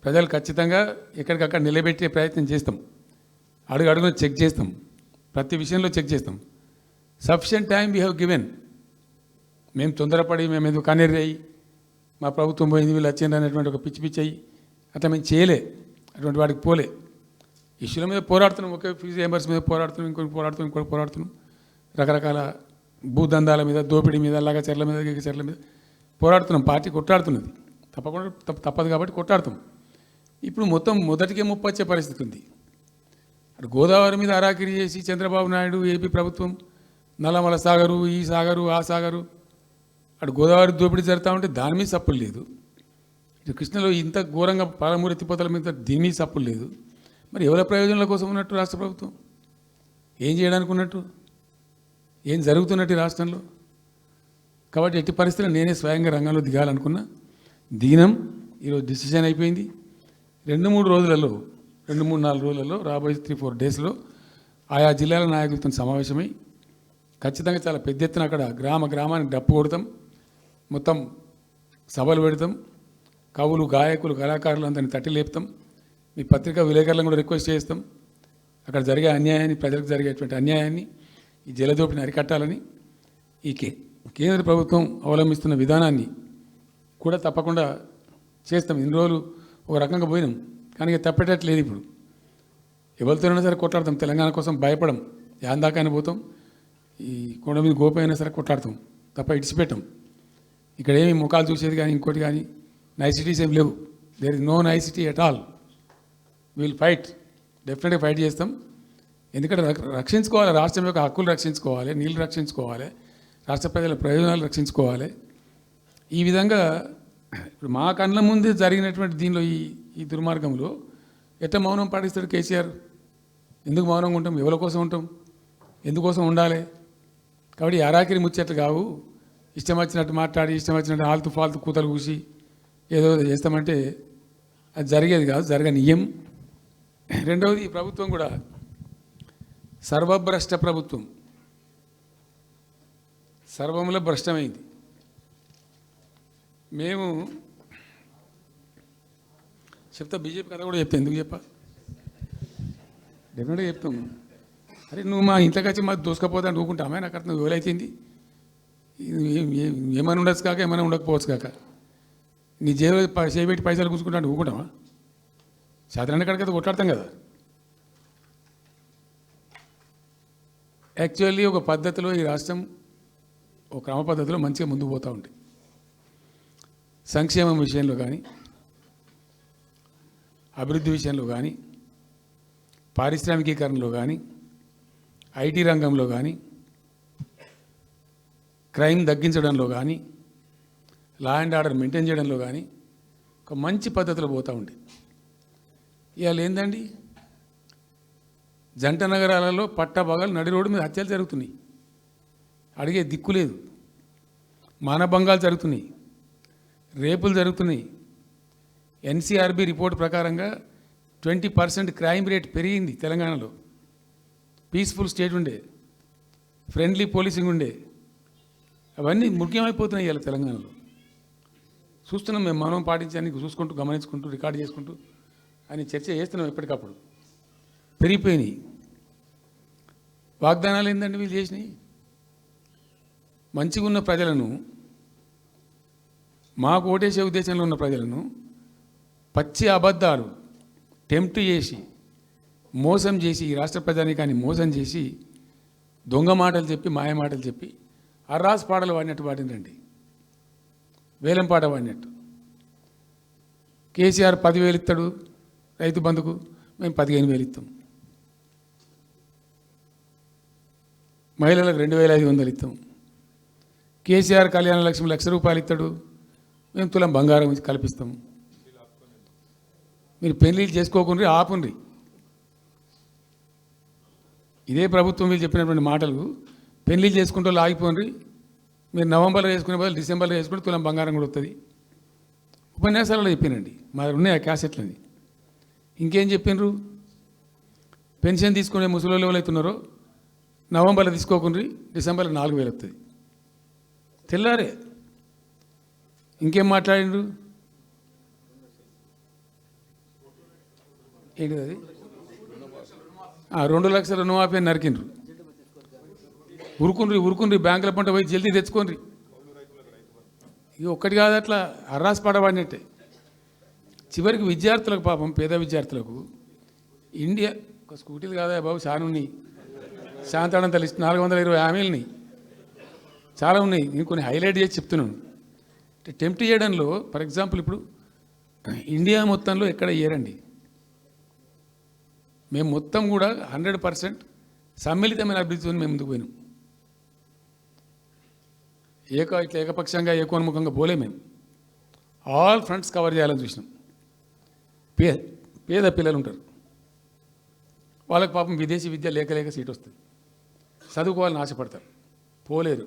ప్రజలు ఖచ్చితంగా ఎక్కడికక్కడ నిలబెట్టే ప్రయత్నం చేస్తాం. అడుగున చెక్ చేస్తాం, ప్రతి విషయంలో చెక్ చేస్తాం. Sufficient time we have given. మేము తొందరపడి మేము ఎందుకు కన్నెర్రయ్యి మా ప్రభుత్వం పోయింది వీళ్ళు వచ్చింది అనేటువంటి ఒక పిచ్చి అయ్యి అట్లా మేము చేయలే, అటువంటి వాడికి పోలే. ఇష్యూల మీద పోరాడుతున్నాం, ఒకే ఫీజు రియంబర్స్ మీద పోరాడుతున్నాం, ఇంకోటి పోరాడుతున్నాం. రకరకాల భూదందాల మీద, దోపిడీ మీద, లగచర్ల మీద, గిగచర్ల మీద పోరాడుతున్నాం. పార్టీ కొట్లాడుతున్నది, తప్పకుండా తప్పదు కాబట్టి కొట్లాడుతాం. ఇప్పుడు మొత్తం మొదటికే ముప్పు వచ్చే పరిస్థితి ఉంది. అటు గోదావరి మీద అరాకిరి చేసి చంద్రబాబు నాయుడు, ఏపీ ప్రభుత్వం నల్లమల సాగరు, ఈ సాగరు, ఆ సాగరు, అటు గోదావరి దోపిడీ జరుగుతూ ఉంటే దాని మీద సప్పులు లేదు. ఇటు కృష్ణలో ఇంత ఘోరంగా పాలమూరు ఎత్తిపోతల మీద దీని మీద సప్పులు లేదు. మరి ఎవరి ప్రయోజనాల కోసం ఉన్నట్టు రాష్ట్ర ప్రభుత్వం? ఏం చేయడానికి ఉన్నట్టు? ఏం జరుగుతున్నట్టు రాష్ట్రంలో? కాబట్టి ఎట్టి పరిస్థితుల్లో నేనే స్వయంగా రంగంలో దిగాలనుకున్నా. దినం ఈరోజు డిసిషన్ అయిపోయింది. 2-3 రోజులలో, 2-3-4 రోజులలో, రాబోయే 3-4 డేస్లో ఆయా జిల్లాల నాయకులతో సమావేశమై ఖచ్చితంగా చాలా పెద్ద ఎత్తున అక్కడ గ్రామానికి డప్పు కొడతాం, మొత్తం సభలు పెడతాం, కవులు, గాయకులు, కళాకారులు అందరినీ తట్టి లేపుతాం. మీ పత్రికా విలేకరులను కూడా రిక్వెస్ట్ చేస్తాం. అక్కడ జరిగే అన్యాయాన్ని, ప్రజలకు జరిగేటువంటి అన్యాయాన్ని, ఈ జలదోపిని అరికట్టాలని ఈ కేంద్ర ప్రభుత్వం అవలంబిస్తున్న విధానాన్ని కూడా తప్పకుండా చేస్తాం. ఇన్ని రోజులు ఒక రకంగా పోయినాం, కానీ తప్పేటట్లేదు. ఇప్పుడు ఎవరితోనైనా సరే కొట్లాడతాం, తెలంగాణ కోసం భయపడం, యాందాకాని పోతాం, ఈ కొండ మీద గోపైనా సరే కొట్లాడతాం, తప్ప ఇడిచిపెట్టాం. ఇక్కడ ఏమి ముఖాలు చూసేది కానీ ఇంకోటి కానీ నైసిటీస్ ఏమి లేవు. There is no nicety at all. Will fight, డెఫినెట్గా ఫైట్ చేస్తాం. ఎందుకంటే రక్షించుకోవాలి, రాష్ట్రం యొక్క హక్కులు రక్షించుకోవాలి, నీళ్లు రక్షించుకోవాలి, రాష్ట్ర ప్రజల ప్రయోజనాలు రక్షించుకోవాలి. ఈ విధంగా ఇప్పుడు మా కళ్ళ ముందే జరిగినటువంటి దీనిలో ఈ దుర్మార్గంలో ఎట్లా మౌనం పాటిస్తాడు కేసీఆర్? ఎందుకు మౌనంగా ఉంటాం? ఎవరి కోసం ఉంటాం? ఎందుకోసం ఉండాలి? కాబట్టి అరాకిరి ముచ్చట్లు కావు. ఇష్టం వచ్చినట్టు మాట్లాడి ఇష్టం వచ్చినట్టు ఆల్తు ఫాల్తు కూతలు కూసి ఏదో చేస్తామంటే అది జరిగేది కాదు, జరగనీయం. రెండవది, ఈ ప్రభుత్వం కూడా సర్వభ్రష్ట ప్రభుత్వం, సర్వంలో భ్రష్టమైంది. మేము చెప్తా, బీజేపీ కథ కూడా చెప్తా. ఎందుకు చెప్పా? డెఫినెట్గా చెప్తాం. అరే నువ్వు మా ఇంట్లోకి వచ్చి మాకు దూసుకపోతా అని ఊరుకుంటామే? నాకు అర్థం ఎవరైతుంది? ఏమైనా ఉండొచ్చు కాక ఏమైనా ఉండకపోవచ్చు కాక నీ చేపెట్టి పైసలు కూర్చుకుంటా అంటే ఊరుకుంటామా? శాతరాన్ని కడికైతే కొట్లాడతాం కదా. యాక్చువల్లీ ఒక పద్ధతిలో ఈ రాష్ట్రం ఒక క్రమ పద్ధతిలో మంచిగా ముందుకు పోతూ ఉంటుంది. సంక్షేమం విషయంలో కానీ, అభివృద్ధి విషయంలో కానీ, పారిశ్రామికీకరణలో కానీ, ఐటీ రంగంలో కానీ, క్రైమ్ తగ్గించడంలో కానీ, లా అండ్ ఆర్డర్ మెయింటైన్ చేయడంలో కానీ ఒక మంచి పద్ధతిలో పోతూ ఉంది. ఇవాళ ఏందండి, జంట నగరాలలో పట్టభాగాలు నడి రోడ్డు మీద హత్యలు జరుగుతున్నాయి. అడిగే దిక్కు లేదు. మానభంగాలు జరుగుతున్నాయి, రేపులు జరుగుతున్నాయి. ఎన్సీఆర్బీ రిపోర్ట్ ప్రకారంగా 20% క్రైమ్ రేట్ పెరిగింది తెలంగాణలో. పీస్ఫుల్ స్టేట్ ఉండే, ఫ్రెండ్లీ పోలీసింగ్ ఉండే, అవన్నీ ముఖ్యమైపోతున్నాయి ఇవాళ తెలంగాణలో. చూస్తున్నాం మేము, మనం పాటించడానికి చూసుకుంటూ, గమనించుకుంటూ, రికార్డు చేసుకుంటూ అని చర్చ చేస్తున్నాం. ఎప్పటికప్పుడు పెరిగిపోయినాయి. వాగ్దానాలు ఏంటంటే వీళ్ళు చేసినాయి? మంచిగా ఉన్న ప్రజలను, మాకు ఓటేసే ఉద్దేశంలో ఉన్న ప్రజలను పచ్చి అబద్ధాలు టెంప్ట్ చేసి, మోసం చేసి, ఈ రాష్ట్ర ప్రజానీకాన్ని మోసం చేసి, దొంగ మాటలు చెప్పి, మాయ మాటలు చెప్పి, అర్రాస్ పాటలు వాడినట్టు వాడినండి. వేలం పాట వాడినట్టు. కేసీఆర్ 10,000 ఇస్తాడు రైతు బంధుకు, మేము 15,000 ఇస్తాం. మహిళలకు 2,500 ఇస్తాం. కేసీఆర్ కళ్యాణ లక్ష్మి ₹1,00,000 ఇస్తాడు, మేము తులం బంగారం కల్పిస్తాం. మీరు పెళ్లిళ్ళు చేసుకోకుండా ఆపుండ్రి. ఇదే ప్రభుత్వం వీళ్ళు చెప్పినటువంటి మాటలు, పెళ్లిళ్ళు చేసుకుంటూ ఆగిపోండి, మీరు నవంబర్లో వేసుకునే బదులు డిసెంబర్లో వేసుకుంటే తులం బంగారం కూడా వస్తుంది. ఉపన్యాసాలలో చెప్పినండి, మా ఉన్నాయి ఆ క్యాసెట్లని. ఇంకేం చెప్పినరు? పెన్షన్ తీసుకునే ముసలి ఎవరైతున్నారో నవంబర్లో తీసుకోకుండా డిసెంబర్లో 4,000 వస్తుంది. తెల్లారే ఇంకేం మాట్లాడిండ్రు? ఏంటిది అది? 2 లక్షల రుణమాఫీ అని నరికిండ్రు. ఉరుకుండ్రి బ్యాంకుల పంట పోయి జల్దీ తెచ్చుకోండి. ఇక ఒక్కటి కాదు, అట్లా అర్రాస్ పడబడినట్టే. చివరికి విద్యార్థులకు, పాపం పేద విద్యార్థులకు ఇండియా ఒక స్కూటీలు కాదా బాబు, చాలా ఉన్నాయి. శాంతాడంత లిస్ట్ 420 హామీలని చాలా ఉన్నాయి. నేను కొన్ని హైలైట్ చేసి చెప్తున్నాను. టెంప్ట్ చేయడంలో, ఫర్ ఎగ్జాంపుల్ ఇప్పుడు ఇండియా మొత్తంలో ఎక్కడ ఇయ్యరండి. మేము మొత్తం కూడా 100% సమ్మిళితమైన అభివృద్ధితో మేము ముందుకు పోయినాం. ఇట్లా ఏకపక్షంగా ఏకోన్ముఖంగా పోలే. మేము ఆల్ ఫ్రంట్స్ కవర్ చేయాలని చూసినాం. పేద పిల్లలు ఉంటారు, వాళ్ళకి పాపం విదేశీ విద్య లేక సీట్ వస్తుంది, చదువుకోవాలని ఆశపడతారు, పోలేరు.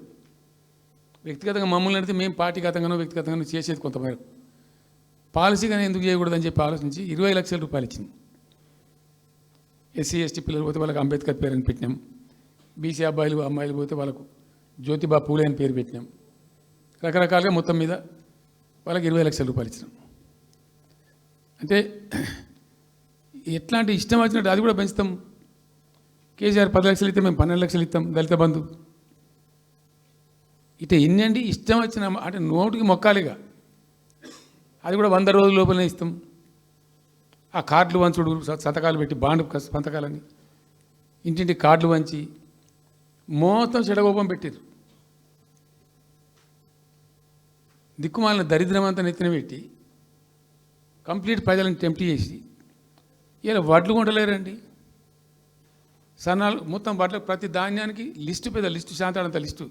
వ్యక్తిగతంగా మమ్మల్ని అడిగితే మేము పార్టీగతంగానో వ్యక్తిగతంగానో చేసేది కొంతమేరకు. పాలసీగానే ఎందుకు చేయకూడదని చెప్పి ఆలోచించి 20 లక్షల రూపాయలు ఇచ్చింది. ఎస్సీ ఎస్టీ పిల్లలు పోతే వాళ్ళకి అంబేద్కర్ పేరు అని పెట్టినాం. బీసీ అమ్మాయిలు పోతే వాళ్ళకు జ్యోతిబా పూలే అని పేరు పెట్టినాం. రకరకాలుగా మొత్తం మీద వాళ్ళకి 20 లక్షల రూపాయలు ఇచ్చినాం. అంటే ఎట్లాంటి ఇష్టం వచ్చినట్టు అది కూడా పెంచుతాం. కేసీఆర్ 10 లక్షలు ఇస్తే మేము 12 లక్షలు ఇస్తాం. దళిత బంధు ఇట్లా ఎన్నండి ఇష్టం వచ్చిన అంటే నోటికి మొక్కాలిగా. అది కూడా 100 రోజుల లోపలనే ఇస్తాం. ఆ కార్డులు వంచుడు, సంతకాలు పెట్టి బాండ్ సంతకాలని ఇంటింటి కార్డులు వంచి మొత్తం చెడగోపం పెట్టారు. దిక్కుమాలిన దరిద్రం అంతా నెత్తిన పెట్టి కంప్లీట్ ప్రజలను టెంప్ట్ చేసి ఇలా వడ్లు కొంటలేరండి. సన్నాలు మొత్తం బట్టలు ప్రతి ధాన్యానికి లిస్టు పెద్ద లిస్టు శాంతాడంత లిస్టు.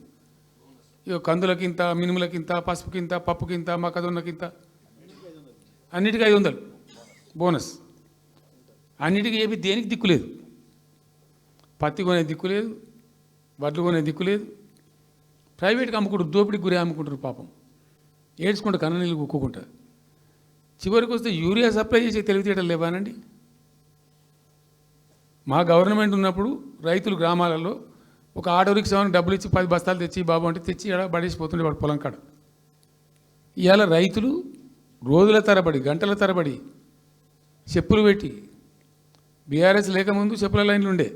ఇక కందులకింత, మినుములకింత, పసుపుకింత, పప్పుకింత, మొక్కజొన్నకింత, అన్నిటికీ 500 బోనస్. అన్నిటికీ ఏమి దేనికి దిక్కు లేదు. పత్తి కొనే దిక్కు లేదు, వడ్లు కొనే దిక్కు లేదు. ప్రైవేట్గా అమ్ముకుంటారు, దోపిడికి గురి అమ్ముకుంటారు పాపం. ఏడ్చుకుంటా కన్న నీళ్ళు కుక్కుంటా. చివరికి వస్తే యూరియా సప్లై చేసే తెలివితేటలు లేవానండి. మా గవర్నమెంట్ ఉన్నప్పుడు రైతులు గ్రామాలలో ఒక ఆటో రిక్షాకి డబ్బులు ఇచ్చి 10 బస్తాలు తెచ్చి బాబు అంటే తెచ్చి ఇక్కడ పడేసిపోతుండే వాడు పొలం కాడ. ఇవాళ రైతులు రోజుల తరబడి, గంటల తరబడి చెప్పులు పెట్టి, బీఆర్ఎస్ లేకముందు చెప్పుల లైన్లు ఉండే,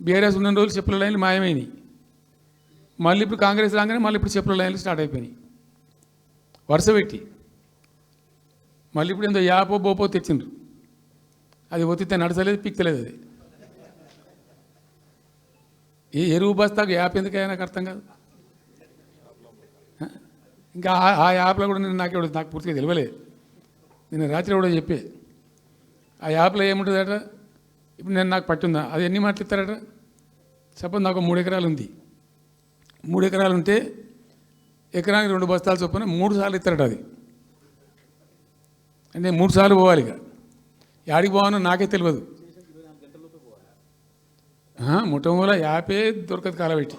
బీఆర్ఎస్ ఉన్న రోజులు చెప్పుల లైన్లు మాయమైనవి. మళ్ళీ ఇప్పుడు కాంగ్రెస్ రాగానే మళ్ళీ ఇప్పుడు చెప్పుల లైన్లు స్టార్ట్ అయిపోయినాయి వరుస పెట్టి. మళ్ళీ ఇప్పుడు ఏందో యాపో బోపో తెచ్చిండ్రు, అది ఒత్తితే నడచలేదు, పిక్తలేదు. అది ఏ ఎరువు బస్తాకు యాప్ ఎందుకైనా నాకు అర్థం కాదు. ఇంకా ఆ యాప్లో కూడా నాకు పూర్తిగా తెలియలేదు. నేను రాత్రి కూడా చెప్పే ఆ యాప్లో ఏముంటుందట. ఇప్పుడు నాకు పట్టుందా, అది ఎన్ని మాటలు ఇస్తారట. సపోజ్ నాకు 3 ఎకరాలు ఉంది. 3 ఎకరాలు ఉంటే ఎకరానికి 2 బస్తాలు చొప్పున 3 సార్లు ఇస్తారట. అది అంటే 3 సార్లు పోవాలి. ఇక యాడికి పోవాలో నాకే తెలియదు. మొట్టమొదల యాపే దొరకదు కాలబెట్టి.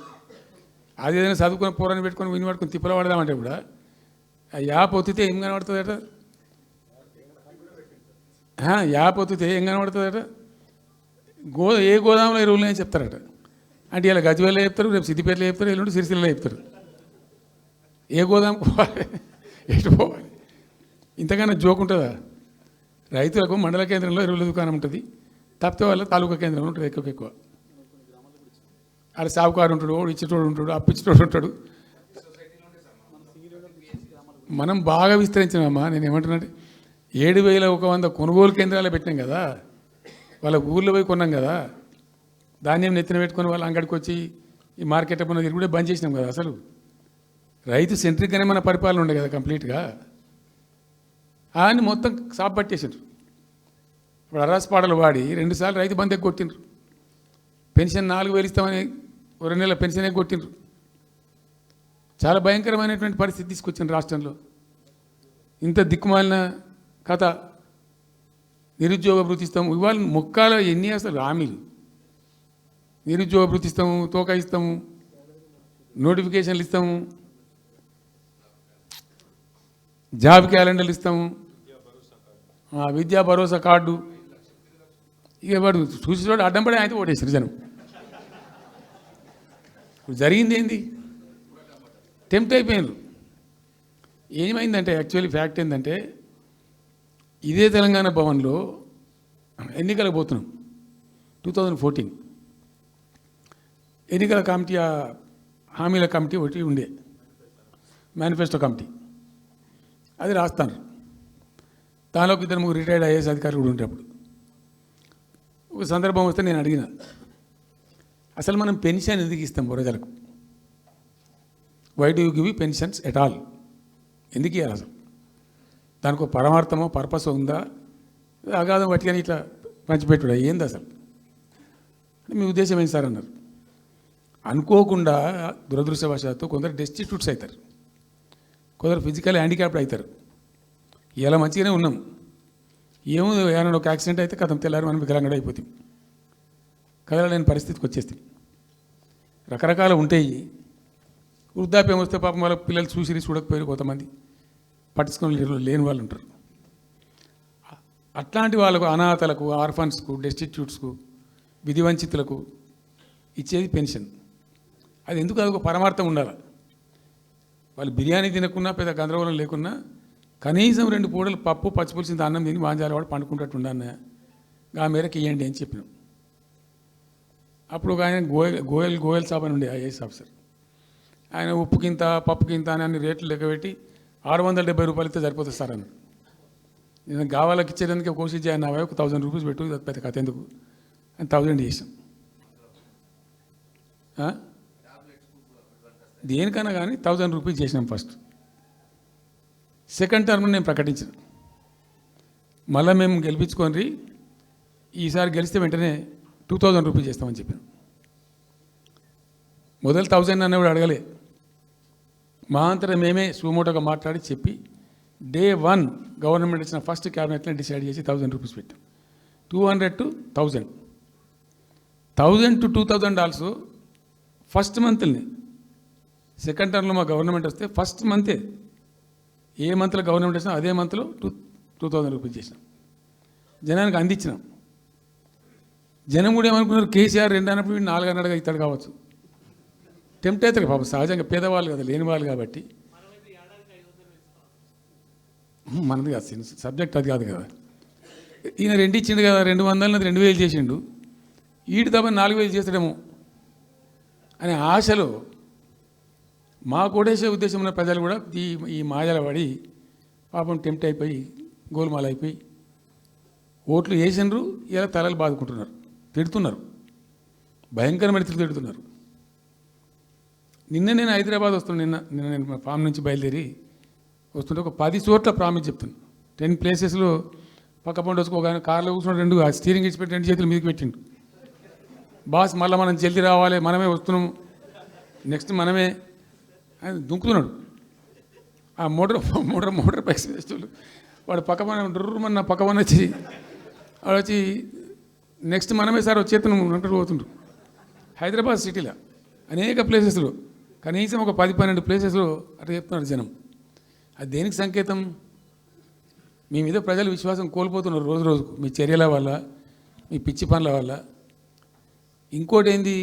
అది ఏదైనా చదువుకొని పోరాని పెట్టుకొని విని పట్టుకొని తిప్పల పడదామంటే కూడా ఆ యాప్ ఒత్తితే ఏం కనబడుతుందట. యాప్ ఒత్తితే ఏం కనబడుతుందట. ఏ గోదాంలో ఎరువులు అని చెప్తారట. అంటే ఇలా గజ్వేల్లో చెప్తారు, రేపు సిద్దిపేటలో చెప్తారు, ఎల్లుండి సిరిసిల్లలో చెప్తారు. ఏ గోదాం పోవాలి, ఎటు పోవాలి. ఇంతకన్నా జోక్ ఉంటుందా. రైతులకు మండల కేంద్రంలో ఎరువుల దుకాణం ఉంటుంది, తప్పితే వాళ్ళ తాలూకా కేంద్రంలో ఉంటుంది ఎక్కువ. ఆడ సాగుకారు ఉంటాడు, ఇచ్చేటోడు ఉంటాడు, అప్పిచ్చేటోడు ఉంటాడు. మనం బాగా విస్తరించినామా. నేను ఏమంటున్నానంటే 7,100 కొనుగోలు కేంద్రాలు పెట్టినాం కదా. వాళ్ళ ఊళ్ళో పోయి కొన్నాం కదా. ధాన్యం నెత్తిన పెట్టుకొని వాళ్ళ అంగడికి వచ్చి ఈ మార్కెట్ మన తిరుగుడే బంద్ చేసినాం కదా. అసలు రైతు సెంట్రిక్గానే మన పరిపాలన ఉండే కదా కంప్లీట్గా. అని మొత్తం సాప్ పట్టేసిండ్రు. ఇప్పుడు అరాస్ పాటలు వాడి 2 సార్లు రైతు బంద్ కొట్టిండ్రు. పెన్షన్ 4,000 ఇస్తామని 2 నెలల పెన్షన్ కొట్టిండ్రు. చాలా భయంకరమైనటువంటి పరిస్థితి తీసుకొచ్చిండ్రు రాష్ట్రంలో. ఇంత దిక్కుమాలిన కథ. నిరుద్యోగ భృతి ఇస్తాము, ఇవాళ మొక్కాల ఎన్ని అసలు హామీలు. నిరుద్యోగ భృతి ఇస్తాము, తోకా ఇస్తాము, నోటిఫికేషన్లు ఇస్తాము, జాబ్ క్యాలెండర్లు ఇస్తాము, విద్యా భరోసా కార్డు. ఇక వాడు చూసేవాడు అడ్డం పడి అయితే ఓటేసారు జనం. ఇప్పుడు జరిగింది ఏంది, టెంప్ట్ అయిపోయినారు. ఏమైందంటే యాక్చువల్లీ ఫ్యాక్ట్ ఏంటంటే ఇదే తెలంగాణ భవన్లో ఎన్నికలకు పోతున్నాం 2014. ఎన్నికల కమిటీ, హామీల కమిటీ ఒకటి ఉండే, మేనిఫెస్టో కమిటీ. అది రాస్తాను. దానిలోకి 2-3 రిటైర్డ్ ఐఏఎస్ అధికారులు కూడా ఉంటే అప్పుడు ఒక సందర్భం వస్తే నేను అడిగిన, అసలు మనం పెన్షన్ ఎందుకు ఇస్తాం ప్రజలకు? Why do you give pensions at all? ఎందుకు ఇవ్వాలి అసలు? దానికి ఒక పరమార్థమో పర్పస్ ఉందా? అగాధం పట్టుకొని ఇట్లా పంచిపెట్టుడా ఏంది అసలు? మీ ఉద్దేశం ఏంటి సార్ అన్నారు. అనుకోకుండా దురదృష్టవశాత్తు కొందరు డెస్టిట్యూట్స్ అవుతారు, కొందరు ఫిజికల్ హ్యాండిక్యాప్డ్ అవుతారు. ఇలా మంచిగానే ఉన్నాం, ఏమో ఏమైనా ఒక యాక్సిడెంట్ అయితే కథం తెల్లారి మనం వికలాంగుడు అయిపోతాం, కదలలేని పరిస్థితికి వచ్చేస్తాం. రకరకాలు ఉంటాయి. వృద్ధాప్యం వస్తే పాపం వాళ్ళ పిల్లలు చూసి చూడకపోయారు, కొంతమంది పట్టించుకొని లేని వాళ్ళు ఉంటారు. అట్లాంటి వాళ్ళకు, అనాథలకు, ఆర్ఫన్స్కు, డెస్టిట్యూట్స్కు, విధివంచితులకు ఇచ్చేది పెన్షన్. అది ఎందుకు? అదొక పరమార్థం ఉండాలి. వాళ్ళు బిర్యానీ తినకున్నా, పెద్ద గందరగోళం లేకున్నా కనీసం 2 పూటలు పప్పు పచ్చిపులిసింది అన్నం తిని వాంజాలవాడు పండుకుంటట్టు ఉండన్న ఆ మేరకు ఇవ్వండి అని చెప్పినాం. అప్పుడు ఒక ఆయన గోయల్ సాబ్ అని ఉండే ఐఏఎస్ ఆఫీసర్. ఆయన ఉప్పుకింత పప్పుకింత అని అన్ని రేట్లు లెక్కబెట్టి 670 రూపాయలు ఇస్తే సరిపోతుంది సార్ అన్నాడు. నేను గావాలకి ఇచ్చేందుకే కోషిష్ చేయను, 1,000 రూపీస్ పెట్టు, పెద్ద కథ ఎందుకు అని 1000 చేసాం. దేనికన్నా కానీ 1000 రూపీస్ చేసినాం ఫస్ట్. సెకండ్ టర్మ్ నేను ప్రకటించిన, మళ్ళీ మేము గెలిపించుకొని ఈసారి గెలిస్తే వెంటనే 2000 రూపీస్ చేస్తామని చెప్పాను. మొదలు 1000 అన్నవాడు అడగలే. మా అంతటా మేమే సుమోటోగా మాట్లాడి చెప్పి డే 1 గవర్నమెంట్ ఇచ్చిన ఫస్ట్ క్యాబినెట్లో డిసైడ్ చేసి 1000 రూపీస్ పెట్టాం. 200 to 1000, 1000 to 2000 also first మంత్ని. Second టర్మ్లో మా గవర్నమెంట్ వస్తే ఫస్ట్ మంతే, ఏ మంత్లో గవర్నమెంట్ వచ్చినా అదే మంత్లో 2000 రూపీస్ చేసినాం, జనానికి అందించినాం. జనం కూడా ఏమనుకున్నారు, కేసీఆర్ 2 అన్నప్పుడు 4 అన్నట్టుగా ఇస్తాడు కావచ్చు. టెంప్ట్ అవుతారు పాపం, సహజంగా పేదవాళ్ళు కదా, లేని వాళ్ళు కాబట్టి. మనది కాదు సబ్జెక్ట్, అది కాదు కదా. ఈయన 2 ఇచ్చిండు కదా, 200 2000 చేసిండు, ఈడు తప్ప 4000 చేస్తాడేమో అనే ఆశలో మా కోటేసే ఉద్దేశం ఉన్న ప్రజలు కూడా ఈ మాయల పడి పాపం టెంప్ట్ అయిపోయి గోల్మాల్ అయిపోయి ఓట్లు వేసినారు. ఇలా తలలు బాదుకుంటున్నారు, తిడుతున్నారు, భయంకరమైన తిడుతున్నారు. నిన్న నేను హైదరాబాద్ వస్తున్నాను. నిన్న నేను మా ఫామ్ నుంచి బయలుదేరి వస్తుంటే ఒక 10 చోట్ల ప్రామిస్ చెప్తున్నాను. 10 ప్లేసెస్లో పక్క పండు వచ్చుకో, ఒక కార్లో కూర్చున్న 2 స్టీరింగ్ ఇచ్చిపెట్టి 2 చేతులు మీదకి పెట్టిండు. బాస్ మళ్ళీ మనం జల్దీ రావాలి, మనమే వస్తున్నాము, నెక్స్ట్ మనమే అని దుంకుతున్నాడు. ఆ మోటార్ బైక్స్ వేస్తులు వాడు పక్కన పక్కన వచ్చి వాడు వచ్చి నెక్స్ట్ మనమే సార్ వచ్చేస్తున్నాం అంటారు, పోతుండ్రు. హైదరాబాద్ సిటీలో అనేక ప్లేసెస్లో కనీసం ఒక 10-12 ప్లేసెస్లో అట్లా చెప్తున్నారు జనం. అది దేనికి సంకేతం? మీ మీద ప్రజలు విశ్వాసం కోల్పోతున్నారు రోజు రోజుకు, మీ చర్యల వల్ల, మీ పిచ్చి పనుల వల్ల. ఇంకోటి ఏంది,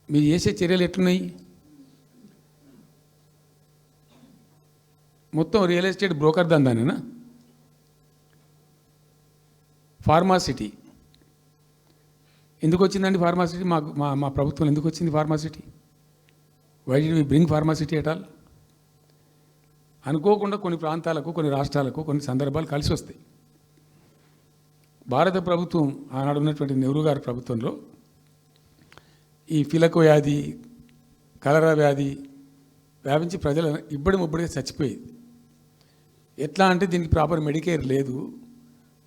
మీరు చేసే చర్యలు ఎట్లున్నాయి? మొత్తం రియల్ ఎస్టేట్ బ్రోకర్ దందానేనా? ఫార్మాసిటీ ఎందుకు వచ్చిందండి? ఫార్మాసిటీ మా ప్రభుత్వం ఎందుకు వచ్చింది pharma city? Why did we bring pharma city at all? అనుకోకుండా కొన్ని ప్రాంతాలకు, కొన్ని రాష్ట్రాలకు కొన్ని సందర్భాలు కలిసి వస్తాయి. భారత ప్రభుత్వం ఆనాడు ఉన్నటువంటి నెహ్రూ గారి ప్రభుత్వంలో ఈ ఫిలకు వ్యాధి, కలరా వ్యాధి వ్యాపించి ప్రజలు ఇబ్బడిగా చచ్చిపోయేది. ఎట్లా అంటే దీనికి ప్రాపర్ మెడికేర్ లేదు,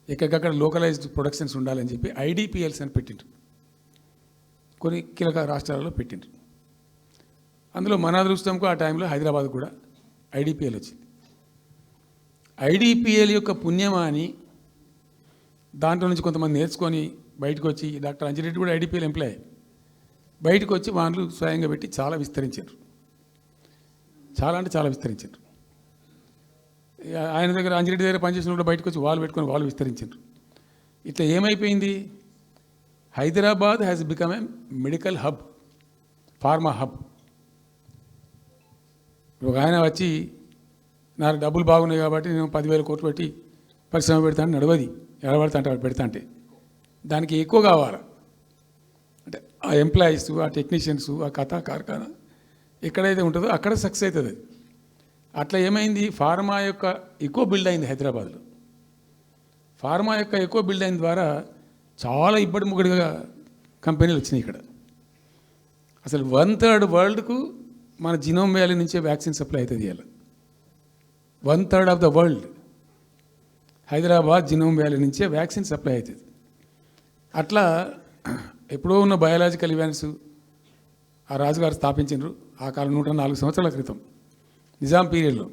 ఎక్కడికక్కడ లోకలైజ్డ్ ప్రొడక్షన్స్ ఉండాలని చెప్పి ఐడిపిఎల్స్ అని పెట్టిండ్రు, కొన్ని కీలక రాష్ట్రాలలో పెట్టిండ్రు. అందులో మన అదృష్టంకు ఆ టైంలో హైదరాబాద్ కూడా ఐడిపిఎల్ వచ్చింది. ఐడిపిఎల్ యొక్క పుణ్యమా అని దాంట్లో నుంచి కొంతమంది నేర్చుకొని బయటకు వచ్చి, డాక్టర్ అంజిరెడ్డి కూడా ఐడిపిఎల్ ఎంప్లాయ్, బయటకు వచ్చి వాళ్ళు స్వయంగా పెట్టి చాలా విస్తరించారు. చాలా అంటే చాలా విస్తరించారు. ఆయన దగ్గర, అంజిరెడ్డి దగ్గర పనిచేసిన కూడా బయటకు వచ్చి వాళ్ళు పెట్టుకొని వాళ్ళు విస్తరించారు. ఇట్లా ఏమైపోయింది, Hyderabad has become a medical hub, pharma hub. ఒక ఆయన వచ్చి నాకు డబ్బులు బాగున్నాయి కాబట్టి నేను 10,000 కోట్లు పెట్టి పరిశ్రమ పెడతాను, నడవది, ఎడబడతా అంటే పెడతా అంటే దానికి ఎక్కువ కావాలి. అంటే ఆ ఎంప్లాయీస్, ఆ టెక్నీషియన్స్, ఆ కథా కార్ఖానా ఎక్కడైతే ఉంటుందో అక్కడ సక్సెస్ అవుతుంది. అట్లా ఏమైంది, ఫార్మా యొక్క ఎక్కువ బిల్డ్ అయింది హైదరాబాద్లో. ఫార్మా యొక్క ఎక్కువ బిల్డ్ అయిన ద్వారా చాలా ఇబ్బడి ముగ్గడిగా కంపెనీలు వచ్చినాయి ఇక్కడ. అసలు 1/3 వరల్డ్కు మన జినోమ్ వ్యాలీ నుంచే వ్యాక్సిన్ సప్లై అవుతుంది. ఇలా 1/3 of the world Hyderabad genome valley నుంచే వ్యాక్సిన్ సప్లై అవుతుంది. అట్లా ఎప్పుడో ఉన్న బయాలజికల్ ఈవెంట్స్ ఆ రాజుగారు స్థాపించారు ఆ కాలం 104 సంవత్సరాల క్రితం నిజాం పీరియడ్లో.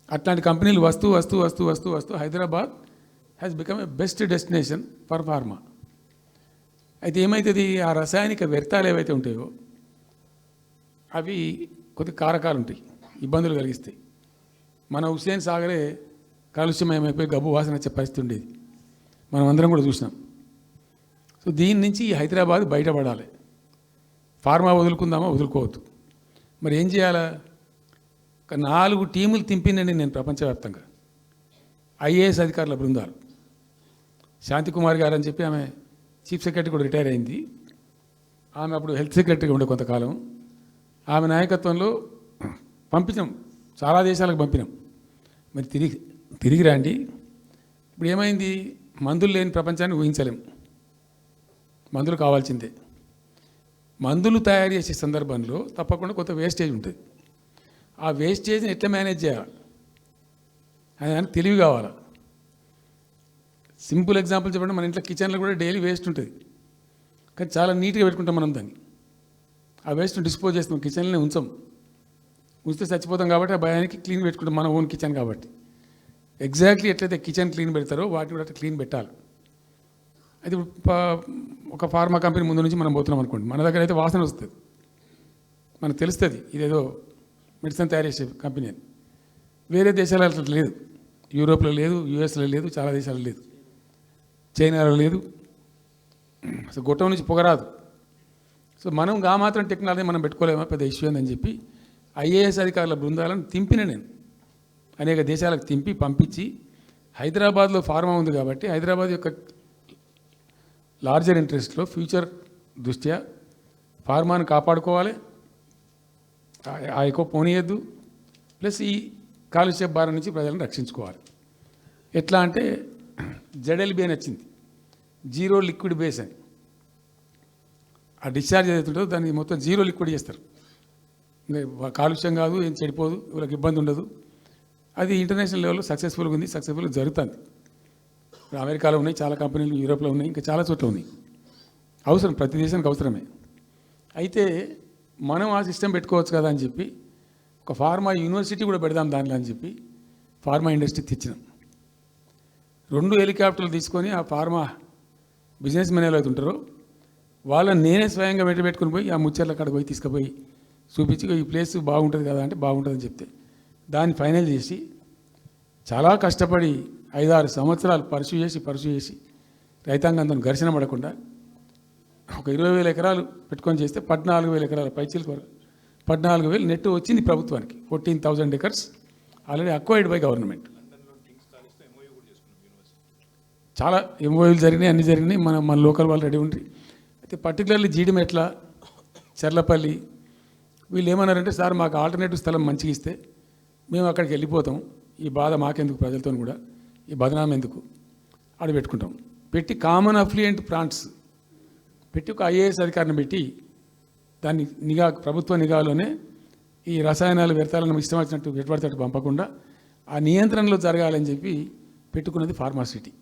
అట్లాంటి కంపెనీలు వస్తూ వస్తూ వస్తూ వస్తూ వస్తూ Hyderabad has become a best destination for pharma. అయితే ఏమవుతుంది, ఆ రసాయనిక వ్యర్థాలు ఏవైతే ఉంటాయో అవి కొద్ది కారకాలు ఉంటాయి, ఇబ్బందులు కలిగిస్తాయి. మన హుస్సేన్ సాగరే కాలుష్యమయమైపోయి గబ్బు వాసన వచ్చే పరిస్థితి ఉండేది, మనం అందరం కూడా చూసినాం. సో దీని నుంచి ఈ హైదరాబాద్ బయటపడాలి. ఫార్మా వదులుకుందామా, వదులుకోవద్దు. మరి ఏం చేయాలా? ఒక 4 టీములు తింపిందండి నేను ప్రపంచవ్యాప్తంగా, ఐఏఎస్ అధికారుల బృందాలు. శాంతికుమార్ గారు అని చెప్పి ఆమె చీఫ్ సెక్రటరీ కూడా రిటైర్ అయింది. ఆమె అప్పుడు హెల్త్ సెక్రటరీగా ఉండే కొంతకాలం. ఆమె నాయకత్వంలో పంపించాం, చాలా దేశాలకు పంపినాం. మరి తిరిగి రండి. ఇప్పుడు ఏమైంది, మందులు లేని ప్రపంచాన్ని ఊహించలేం, మందులు కావాల్సిందే. మందులు తయారు చేసే సందర్భంలో తప్పకుండా కొంత వేస్టేజ్ ఉంటుంది. ఆ వేస్టేజ్ని ఎట్లా మేనేజ్ చేయాలి అని తెలివి కావాలి. సింపుల్ ఎగ్జాంపుల్ చెప్పండి, మన ఇంట్లో కిచెన్లో కూడా డైలీ వేస్ట్ ఉంటుంది, కానీ చాలా నీట్గా పెట్టుకుంటాం మనం దాన్ని. ఆ వేస్ట్ డిస్పోజ్ చేస్తాం, కిచెన్లోనే ఉంచితే చచ్చిపోతాం కాబట్టి ఆ భయానికి క్లీన్ పెట్టుకుంటాం, మన ఓన్ కిచెన్ కాబట్టి. ఎగ్జాక్ట్లీ ఎట్లయితే కిచెన్ క్లీన్ పెడతారో వాటిని కూడా అట్లా క్లీన్ పెట్టాలి. అది ఒక ఫార్మా కంపెనీ ముందు నుంచి మనం పోతున్నాం అనుకోండి, మన దగ్గర అయితే వాసన వస్తుంది, మనకు తెలుస్తుంది ఇదేదో మెడిసిన్ తయారు చేసే కంపెనీ అని. వేరే దేశాలలో అట్లా లేదు, యూరోప్లో లేదు, యూఎస్లో లేదు, చాలా దేశాల్లో లేదు, చైనాలో లేదు, అసలు గొట్టం నుంచి పొగరాదు. సో మనం మాత్రం టెక్నాలజీ మనం పెట్టుకోలేమా, పెద్ద ఇష్యూ అని చెప్పి ఐఏఎస్ అధికారుల బృందాలను తింపిన నేను అనేక దేశాలకు తింపి పంపించి, హైదరాబాద్లో ఫార్మా ఉంది కాబట్టి హైదరాబాద్ యొక్క లార్జర్ ఇంట్రెస్ట్లో ఫ్యూచర్ దృష్ట్యా ఫార్మాను కాపాడుకోవాలి, ఆ ఎక్కువ పోనీయద్దు, ప్లస్ ఈ కాలుష్య భారం నుంచి ప్రజలను రక్షించుకోవాలి. ఎట్లా అంటే జెడ్ఎల్బి అని వచ్చింది, జీరో లిక్విడ్ బేస్ అని. ఆ డిశ్చార్జ్ ఏదైతుంటుందో దాన్ని మొత్తం జీరో లిక్విడ్ చేస్తారు, కాలుష్యం కాదు, ఏం చెడిపోదు, వీళ్ళకి ఇబ్బంది ఉండదు. అది ఇంటర్నేషనల్ లెవెల్లో సక్సెస్ఫుల్గా ఉంది, సక్సెస్ఫుల్గా జరుగుతుంది. అమెరికాలో ఉన్నాయి చాలా కంపెనీలు, యూరోప్లో ఉన్నాయి, ఇంకా చాలా చోట్ల ఉన్నాయి. అవసరం, ప్రతి దేశానికి అవసరమే. అయితే మనం ఆ సిస్టమ్ పెట్టుకోవచ్చు కదా అని చెప్పి ఒక ఫార్మా యూనివర్సిటీ కూడా పెడదాం దానిలో అని చెప్పి ఫార్మా ఇండస్ట్రీ తెచ్చినాం. 2 హెలికాప్టర్లు తీసుకొని ఆ ఫార్మా బిజినెస్ మెన్ ఎలా అవుతుంటారో వాళ్ళని నేనే స్వయంగా పెట్టుకుని పోయి ఆ ముచ్చర్ల కాడికి పోయి తీసుకుపోయి చూపించి ఈ ప్లేస్ బాగుంటుంది కదా అంటే బాగుంటుందని చెప్తే దాన్ని ఫైనల్ చేసి చాలా కష్టపడి 5-6 సంవత్సరాలు పర్సూ చేసి రైతాంగంతో ఘర్షణ పడకుండా ఒక 20,000 ఎకరాలు పెట్టుకొని చేస్తే 14,000 ఎకరాల పైచీలకు వరకు 14,000 నెట్ వచ్చింది ప్రభుత్వానికి. 14,000 acres already acquired by government. చాలా ఎంఓయూలు జరిగినాయి, అన్నీ జరిగినాయి, మన లోకల్ వాళ్ళు రెడీ ఉండి. అయితే పర్టికులర్లీ జీడిమెట్ల, చర్లపల్లి వీళ్ళు ఏమన్నారంటే, సార్ మాకు ఆల్టర్నేటివ్ స్థలం మంచిగా ఇస్తే మేము అక్కడికి వెళ్ళిపోతాం, ఈ బాధ మాకెందుకు, ప్రజలతో కూడా ఈ బదనాం ఎందుకు, ఆడ పెట్టుకుంటాం. పెట్టి కామన్ అఫ్లుయెంట్ ప్లాంట్స్ పెట్టి ఒక ఐఏఎస్ అధికారిని పెట్టి దాన్ని ప్రభుత్వ నిఘాలోనే ఈ రసాయనాలు వ్యర్థాలను ఇష్టం వచ్చినట్టు పెట్టుబడితట్టు పంపకుండా ఆ నియంత్రణలో జరగాలని చెప్పి పెట్టుకున్నది ఫార్మాసిటీ.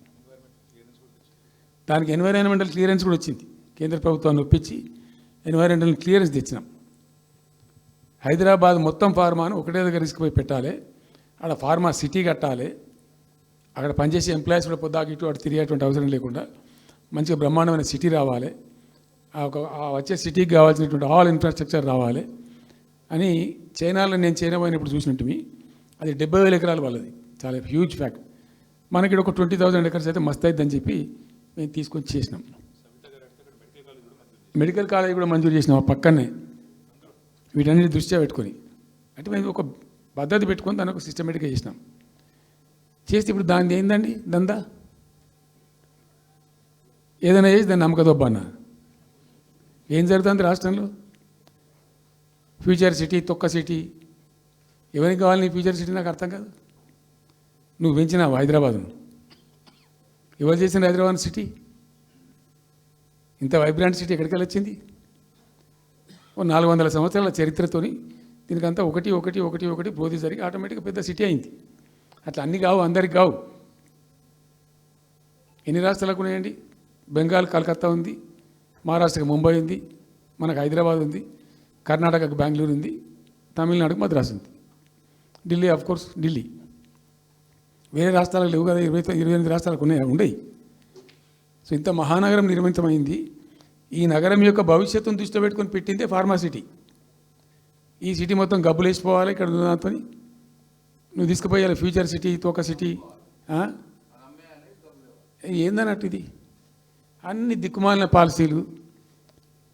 దానికి ఎన్వైరాన్మెంటల్ క్లియరెన్స్ కూడా వచ్చింది, కేంద్ర ప్రభుత్వాన్ని ఒప్పించి ఎన్వైరాన్మెంటల్ క్లియరెన్స్ తెచ్చినాం. హైదరాబాద్ మొత్తం ఫార్మాను ఒకటే దగ్గర తీసుకుపోయి పెట్టాలి, అక్కడ ఫార్మా సిటీ కట్టాలి, అక్కడ పనిచేసే ఎంప్లాయీస్ కూడా పొద్దాకి ఇటు అటు తిరిగేటువంటి అవసరం లేకుండా మంచిగా బ్రహ్మాండమైన సిటీ రావాలి, వచ్చే సిటీకి కావాల్సినటువంటి ఆల్ ఇన్ఫ్రాస్ట్రక్చర్ రావాలి అని చైనాలో నేను చైనా పోయినప్పుడు చూసినట్టు అది 70,000 ఎకరాలు వాళ్ళది, చాలా హ్యూజ్ ఫ్యాక్ట్. మనకి ఒక 20,000 acres అయితే మస్తు అవుతుందని చెప్పి మేము తీసుకొని చేసినాం. మెడికల్ కాలేజ్ కూడా మంజూరు చేసినాం ఆ పక్కనే, వీటన్నిటి దృష్ట్యా పెట్టుకొని. అంటే మేము ఒక పద్ధతి పెట్టుకొని దాన్ని ఒక సిస్టమేటిక్గా చేసినాం. చేస్తే ఇప్పుడు దాన్ని ఏందండి దందా, ఏదైనా చేసి దాన్ని నమ్మకదొబ్బన్నా. ఏం జరుగుతుంది రాష్ట్రంలో? ఫ్యూచర్ సిటీ, తొక్క సిటీ, ఎవరికి కావాలి నీ ఫ్యూచర్ సిటీ నాకు అర్థం కాదు. నువ్వు పెంచినావు హైదరాబాద్ను, ఎవరు చేసిన హైదరాబాద్ సిటీ? ఇంత వైబ్రాంట్ సిటీ ఎక్కడికి వచ్చింది? 400 సంవత్సరాల చరిత్రతోని దీనికంతా ఒకటి పోది జరిగి ఆటోమేటిక్గా పెద్ద సిటీ అయింది. అట్లా అన్నీ కావు, అందరికి కావు. ఎన్ని రాష్ట్రాలకు ఉన్నాయండి? బెంగాల్ కలకత్తా ఉంది, మహారాష్ట్రకి ముంబై ఉంది, మనకు హైదరాబాద్ ఉంది, కర్ణాటకకు బెంగళూరు ఉంది, తమిళనాడుకు మద్రాసు ఉంది, ఢిల్లీ కోర్స్ ఢిల్లీ. వేరే రాష్ట్రాలకు లేవు కదా, 28 రాష్ట్రాలకు ఉండయి. సో ఇంత మహానగరం నిర్మితమైంది. ఈ నగరం యొక్క భవిష్యత్తును దృష్టిలో పెట్టుకొని పెట్టిందే ఫార్మాసిటీ. ఈ సిటీ మొత్తం గబ్బులు వేసిపోవాలి ఇక్కడ దాంతో, నువ్వు తీసుకుపోయాలి ఫ్యూచర్ సిటీ, తోక సిటీ ఏందన్నట్టు. ఇది అన్ని దిక్కుమాలిన పాలసీలు,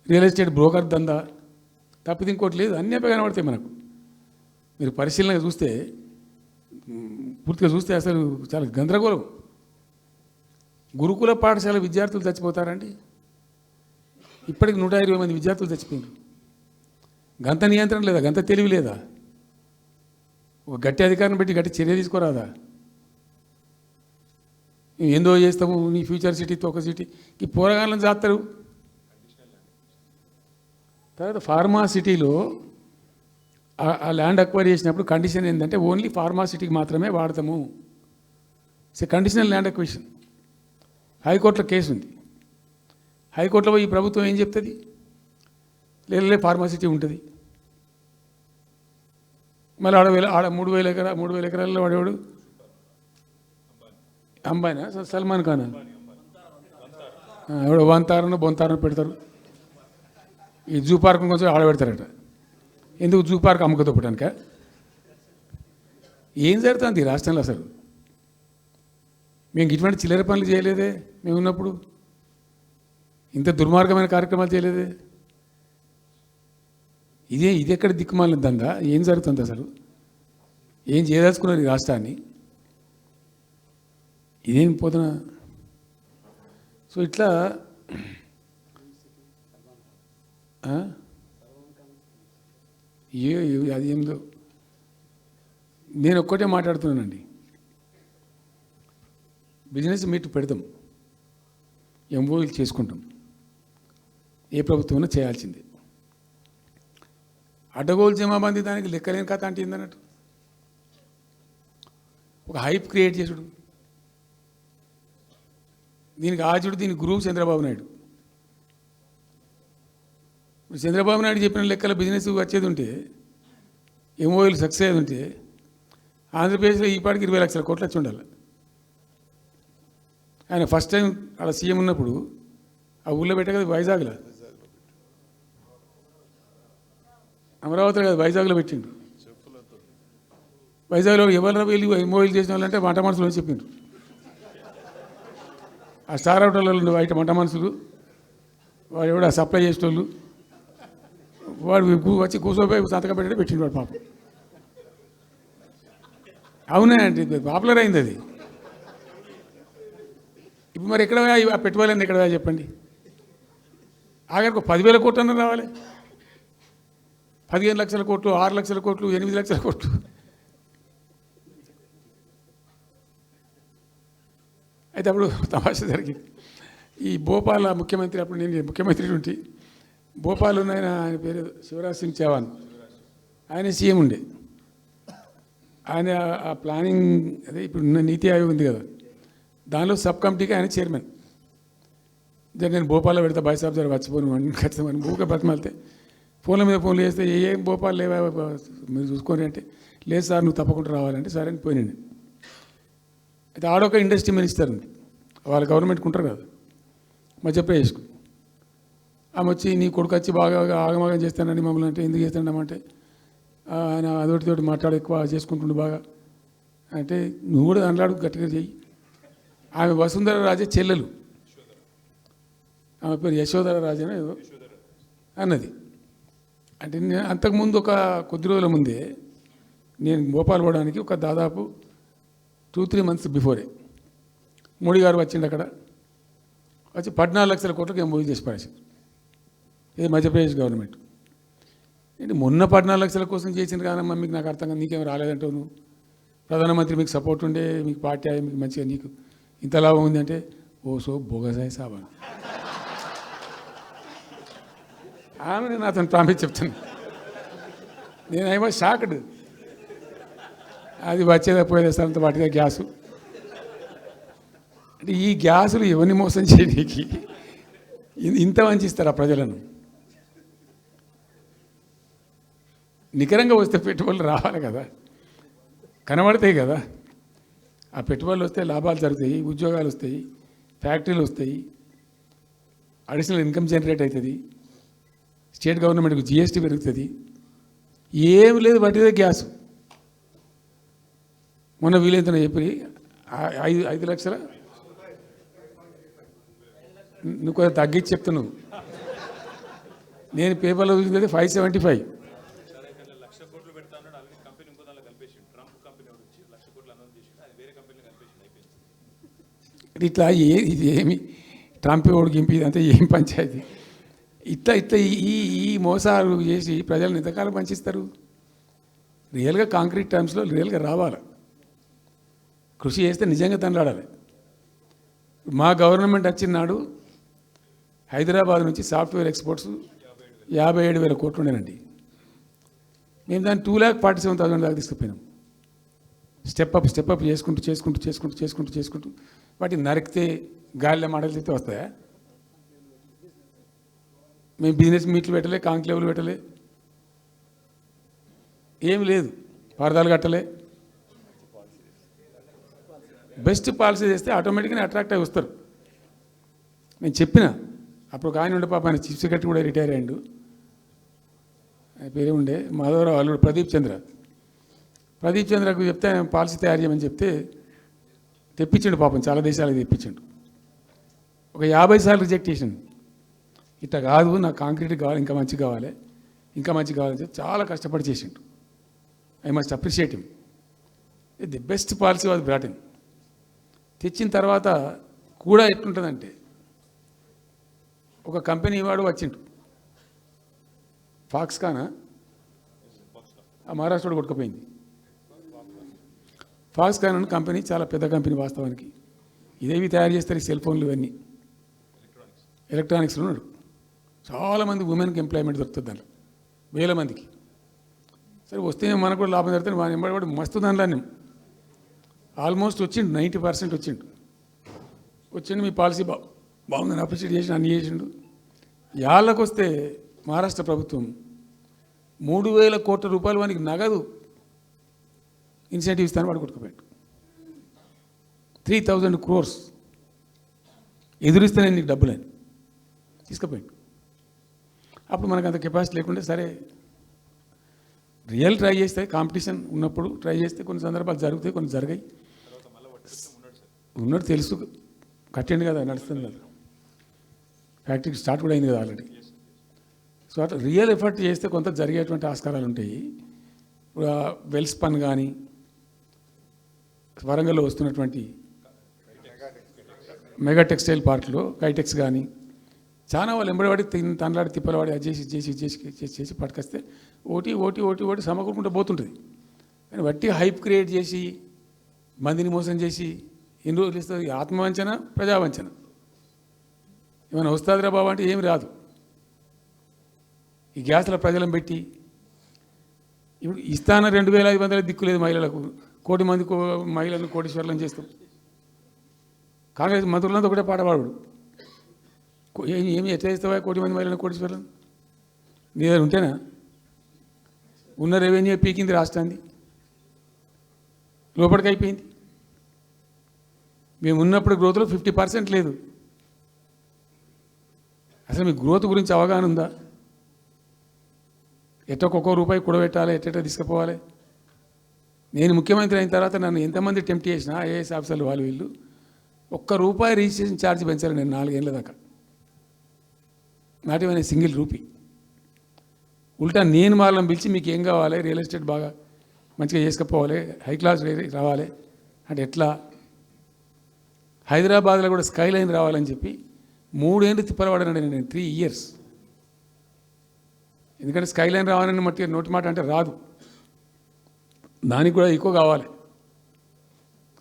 రియల్ ఎస్టేట్ బ్రోకర్ దందా తప్పితే ఇంకోటి లేదు. అన్నీ అప్పే కనబడతాయి మనకు. మీరు పరిశీలనగా చూస్తే, పూర్తిగా చూస్తే అసలు చాలా గందరగోళం. గురుకుల పాఠశాల విద్యార్థులు చచ్చిపోతారండి. ఇప్పటికి 120 మంది విద్యార్థులు చచ్చిపోయారు. గంత నియంత్రణ లేదా, గంత తెలివి లేదా? ఒక గట్టి అధికారిని పెట్టి గట్టి చర్య తీసుకోరాదా? ఏందో చేస్తాము నీ ఫ్యూచర్ సిటీ, తోక సిటీ, ఈ పోరగాళ్ళని చేస్తారు. తర్వాత ఫార్మా సిటీలో ఆ ల్యాండ్ అక్వైర్ చేసినప్పుడు కండిషన్ ఏంటంటే ఓన్లీ ఫార్మా సిటీకి మాత్రమే వాడతాము. Conditional land acquisition. హైకోర్టులో కేసు ఉంది. హైకోర్టులో పోయి ఈ ప్రభుత్వం ఏం చెప్తుంది? లేలే ఫార్మాసిటీ ఉంటుంది. మళ్ళీ ఆడ 3,000 ఎకరాల్లో వాడేవాడు అంబాయినా సల్మాన్ ఖానా ఎవడో బొంతారనో పెడతారు. ఈ జూ పార్క్ కొంచెం ఆడబెడతారట. ఎందుకు జూ పార్క్ అమ్ముకదొప్పటానిక? ఏం జరుగుతుంది ఈ రాష్ట్రంలో అసలు? మేము ఇటువంటి చిల్లర పనులు చేయలేదే మేము ఉన్నప్పుడు, ఇంత దుర్మార్గమైన కార్యక్రమాలు చేయలేదే. ఇది ఎక్కడ దిక్కుమాలిన దందా? ఏం జరుగుతుంది అసలు? ఏం చేయదలుచుకున్నారు ఈ రాష్ట్రాన్ని? ఇదేం పోతున్న? సో ఇట్లా అది ఏందో నేను ఒక్కటే మాట్లాడుతున్నానండి. బిజినెస్ మీట్ పెడతాం, ఎంఓయూలు చేసుకుంటాం, ఏ ప్రభుత్వం చేయాల్సిందే. అడ్డగోలు జమాబందీ దానికి లెక్కలేని కథ అంటే ఏందన్నట్టు ఒక హైప్ క్రియేట్ చేసుడు. దీనికి ఆచుడు, దీనికి గురువు చంద్రబాబు నాయుడు. చంద్రబాబు నాయుడు చెప్పిన లెక్కల బిజినెస్ వచ్చేది ఉంటే, ఎంఓయూలు సక్సెస్ అయ్యేది ఉంటే ఆంధ్రప్రదేశ్లో ఈ పాటికి 20 లక్షల కోట్లు వచ్చి ఉండాలి. ఆయన ఫస్ట్ టైం అలా సీఎం ఉన్నప్పుడు ఆ ఊళ్ళో పెట్టే కదా, వైజాగ్లో, అమరావతిలో కదా, వైజాగ్లో పెట్టిండు. వైజాగ్లో ఎవరు వెళ్ళి ఎంఓయూలు చేసిన వాళ్ళంటే వంట మనుషులు అని చెప్పిండ్రు. ఆ స్టార్ హోటల్లో బయట వంట మనుషులు, వాడు ఎవడు సప్లై చేసేటోళ్ళు, వాడు వచ్చి కూర్చోపోయి సంతకం పెట్టే పెట్టిండు వాడు పాపం. అవునా అండి, పాపులర్ అయింది అది. ఇప్పుడు మరి ఎక్కడ ఆ పెట్టుబడులన్నీ ఎక్కడ చెప్పండి? ఆఖరికి 10,000 కోట్లు అన్న రావాలి. 15 లక్షల కోట్లు, 6 లక్షల కోట్లు, 8 లక్షల కోట్లు. అయితే అప్పుడు తమాషా జరిగింది. ఈ భోపాల్ ముఖ్యమంత్రి, అప్పుడు నేను ముఖ్యమంత్రి ఉంటే, భోపాల్ ఆయన పేరు శివరాజ్ సింగ్ చౌహాన్, ఆయన సీఎం ఉండే. ఆయన ఆ ప్లానింగ్, అదే ఇప్పుడు నీతి ఆయోగ్ ఉంది కదా, దానిలో సబ్ కమిటీకి ఆయన చైర్మన్. నేను భోపాల్లో పెడతా బాయ్సాబ్ జర వచ్చిపోను అని ఖచ్చితంగా ఊరికే బతిమాలితే, ఫోన్ల మీద ఫోన్లు చేస్తే ఏం భోపాల్ లేవా మీరు చూసుకొని అంటే, లేదు సార్ నువ్వు తప్పకుండా రావాలంటే సరే అని పోయినండి. అయితే ఆడొక ఇండస్ట్రీ మినిస్టర్ ఉంది, వాళ్ళ గవర్నమెంట్కి ఉంటారు కదా మధ్యప్రదేశ్కు. ఆమె వచ్చి నీ కొడుకు వచ్చి బాగా ఆగమాగం చేస్తానని మమ్మల్ని అంటే, ఎందుకు చేస్తాడమంటే ఆయన అదొకటితోటి మాట్లాడి ఎక్కువ చేసుకుంటుండు బాగా అంటే, నువ్వు కూడా అన్నాడు గట్టిగా చెయ్యి. ఆమె వసుంధర రాజే చెల్లెలు, ఆమె పేరు యశోధర రాజేనా ఏదో అన్నది. అంటే అంతకుముందు ఒక కొద్ది రోజుల ముందే నేను భోపాల్ పోవడానికి ఒక దాదాపు 2-3 మంత్స్ బిఫోరే మోడీ గారు వచ్చిండు. అక్కడ వచ్చి 14 లక్షల కోట్లకు ఎంఓయూ చేసి పడేసారు. ఇది మధ్యప్రదేశ్ గవర్నమెంట్. ఏంటి మొన్న 14 లక్షల కోసం చేసిన కాదమ్మా, మీకు నాకు అర్థం కాదు, నీకేం రాలేదంటావు నువ్వు. ప్రధానమంత్రి మీకు సపోర్ట్ ఉండే, మీకు పార్టీ అయ్యి మీకు మంచిగా నీకు ఇంత లాభం ఉంది అంటే, ఓ సో బోగసాయి సాబా ఆమె నేను అతను ప్రామిస్ చెప్తాను. నేను ఐ షాక్డ్. అది వచ్చేదా పోయేదా సార్ వాటిగా గ్యాసు అంటే, ఈ గ్యాసులు ఎవరిని మోసం చేయడానికి ఇంత వంచిస్తారా ప్రజలను? నికరంగా వస్తే పెట్టుబడులు రావాలి కదా, కనబడతాయి కదా. ఆ పెట్టుబడులు వస్తే లాభాలు జరుగుతాయి, ఉద్యోగాలు వస్తాయి, ఫ్యాక్టరీలు వస్తాయి, అడిషనల్ ఇన్కమ్ జనరేట్ అవుతుంది, స్టేట్ గవర్నమెంట్కి జిఎస్టీ పెరుగుతుంది. ఏం లేదు, వాటిదే గ్యాసు. మొన్న వీలైతే చెప్పి 5 లక్షల, నువ్వు కొంచెం తగ్గించి చెప్తున్నావు. నేను పేపర్లో చూసింది 575. ఇట్లా ఇది ఏమి ట్రంప్ ఓడికి గింపి ఇదంతా ఏం పంచాయతీ? ఇట్లా ఈ మోసాలు చేసి ప్రజలను ఎంతకాలం పంచిస్తారు? రియల్గా కాంక్రీట్ టర్మ్స్లో రియల్గా రావాలి, కృషి చేస్తే నిజంగా తండ్రాడాలి. మా గవర్నమెంట్ వచ్చిన నాడు హైదరాబాద్ నుంచి సాఫ్ట్వేర్ ఎక్స్పోర్ట్స్ 57,000 కోట్లు ఉండేనండి. మేము దాన్ని 2,47,000 దాకా తీసుకుపోయినాం. స్టెప్ అప్ చేసుకుంటూ వాటిని నరికితే గాలిలో మాటలు చెప్తే వస్తాయా? మేము బిజినెస్ మీట్లు పెట్టలే, కాంక్లేవ్లు పెట్టలే, ఏమి లేదు, పరదాలు కట్టలే. బెస్ట్ పాలసీ చేస్తే ఆటోమేటిక్గా అట్రాక్ట్ అయి వస్తారు. నేను చెప్పిన అప్పుడు ఒక ఆయన ఉండే పాప, ఆయన చీఫ్ సెక్రటరీ కూడా రిటైర్ అయ్యాడు, ఆయన పేరే ఉండే మాధవరావు అల్లుడు ప్రదీప్ చంద్రకు చెప్తే ఆయన పాలసీ తయారు చేయమని చెప్తే తెప్పించండు. పాపం చాలా దేశాలకు తెప్పించండు. ఒక 50 సార్లు రిజెక్ట్ చేసిండు. ఇట్లా కాదు, నాకు కాంక్రీట్ కావాలి, ఇంకా మంచి కావాలి, ఇంకా మంచి కావాలని చెప్పి చాలా కష్టపడి చేసిండు. I must appreciate him. The best policy was brought in. తెచ్చిన తర్వాత కూడా ఎట్లుంటుందంటే, ఒక కంపెనీ వాడు వచ్చిండు, ఫాక్స్కాన్, ఆ మహారాష్ట్రలో కొట్టుకుపోయింది. ఫాక్స్కాన్ అనే కంపెనీ చాలా పెద్ద కంపెనీ వాస్తవానికి. ఇదేవి తయారు చేస్తారు, ఈ సెల్ ఫోన్లు ఇవన్నీ ఎలక్ట్రానిక్స్లో ఉన్నాడు. చాలామంది ఉమెన్కి ఎంప్లాయ్మెంట్ దొరుకుతుంది దాంట్లో, వేల మందికి. సరే వస్తే మనకు కూడా లాభం జరుగుతుంది. వాని ఎంబడి కూడా మస్తు దానిలో ఆల్మోస్ట్ వచ్చిండు, 90% వచ్చిండు. మీ పాలసీ బాగుందని అప్రిషియేట్ చేసి అన్ని చేసిండు. యాళ్ళకు వస్తే మహారాష్ట్ర ప్రభుత్వం 3,000 కోట్ల రూపాయలు వానికి నగదు ఇన్సెంటివ్ ఇస్తాను, వాడు కొట్టుకుపోయాడు. 3,000 crores ఎదురిస్తానే నీకు డబ్బులని తీసుకుపోయాడు. అప్పుడు మనకు అంత కెపాసిటీ లేకుంటే సరే రియల్ ట్రై చేస్తే, కాంపిటీషన్ ఉన్నప్పుడు ట్రై చేస్తే కొన్ని సందర్భాలు జరుగుతాయి, కొన్ని జరిగాయి. ఉన్నట్టు తెలుసు, కట్టండి కదా, నడుస్తుంది కదా, ఫ్యాక్టరీ స్టార్ట్ కూడా అయింది కదా ఆల్రెడీ. సో అట్లా రియల్ ఎఫర్ట్ చేస్తే కొంత జరిగేటువంటి ఆస్కారాలు ఉంటాయి. ఇప్పుడు వెల్స్పన్ కానీ, వరంగల్లో వస్తున్నటువంటి మెగా టెక్స్టైల్ పార్క్లో కైటెక్స్ కానీ, చాలా వాళ్ళు ఎంబడివాడి తనలాడి తిప్పలవాడి అది చేసి పట్టుకొస్తే ఓటి సమకూరుకుంటూ పోతుంటుంది. కానీ వట్టి హైప్ క్రియేట్ చేసి మందిని మోసం చేసి ఎన్ని రోజులు ఇస్తుంది? ఆత్మవంచన, ప్రజావంచన. ఏమైనా వస్తుందిరా బాబు అంటే ఏమి రాదు. ఈ గ్యాస్ల ప్రజలను పెట్టి ఇప్పుడు ఇస్తాన 2,500 దిక్కులేదు మహిళలకు, 1 కోటి మంది మహిళలను కోటీశ్వర్లను చేస్తాం. కాంగ్రెస్ మంత్రులంతా ఒకటే పాట పాడు, ఏమి ఎట్లా చేస్తావా 1 కోటి మంది మహిళలను కోటీశ్వర్లను? నీ దగ్గర ఉంటేనా? ఉన్న రెవెన్యూ పీకింది రాష్ట్రాన్ని, లోపలికి అయిపోయింది. మేము ఉన్నప్పుడు గ్రోత్లో 50% లేదు. అసలు మీ గ్రోత్ గురించి అవగాహన ఉందా? ఒక్కొక్క రూపాయి కూడబెట్టాలి, ఎట్ట తీసుకుపోవాలి. నేను ముఖ్యమంత్రి అయిన తర్వాత నన్ను ఎంతమంది టెంప్ట్ చేసినా ఐఏఎస్ ఆఫీసర్లు వాళ్ళు వీళ్ళు, ₹1 రిజిస్ట్రేషన్ ఛార్జ్ పెంచాలి నేను 4 ఏళ్ళ దాకా. Not even single rupee. ఉల్టా నేను వాళ్ళని పిలిచి మీకు ఏం కావాలి, రియల్ ఎస్టేట్ బాగా మంచిగా చేసుకుపోవాలి, హై క్లాస్ రావాలి అంటే ఎట్లా? హైదరాబాద్లో కూడా స్కై లైన్ రావాలని చెప్పి 3 ఏళ్ళు తిప్పలవాడనండి నేను, 3 years. ఎందుకంటే స్కై లైన్ రావాలని నోటి మాట అంటే రాదు, దానికి కూడా ఎక్కువ కావాలి.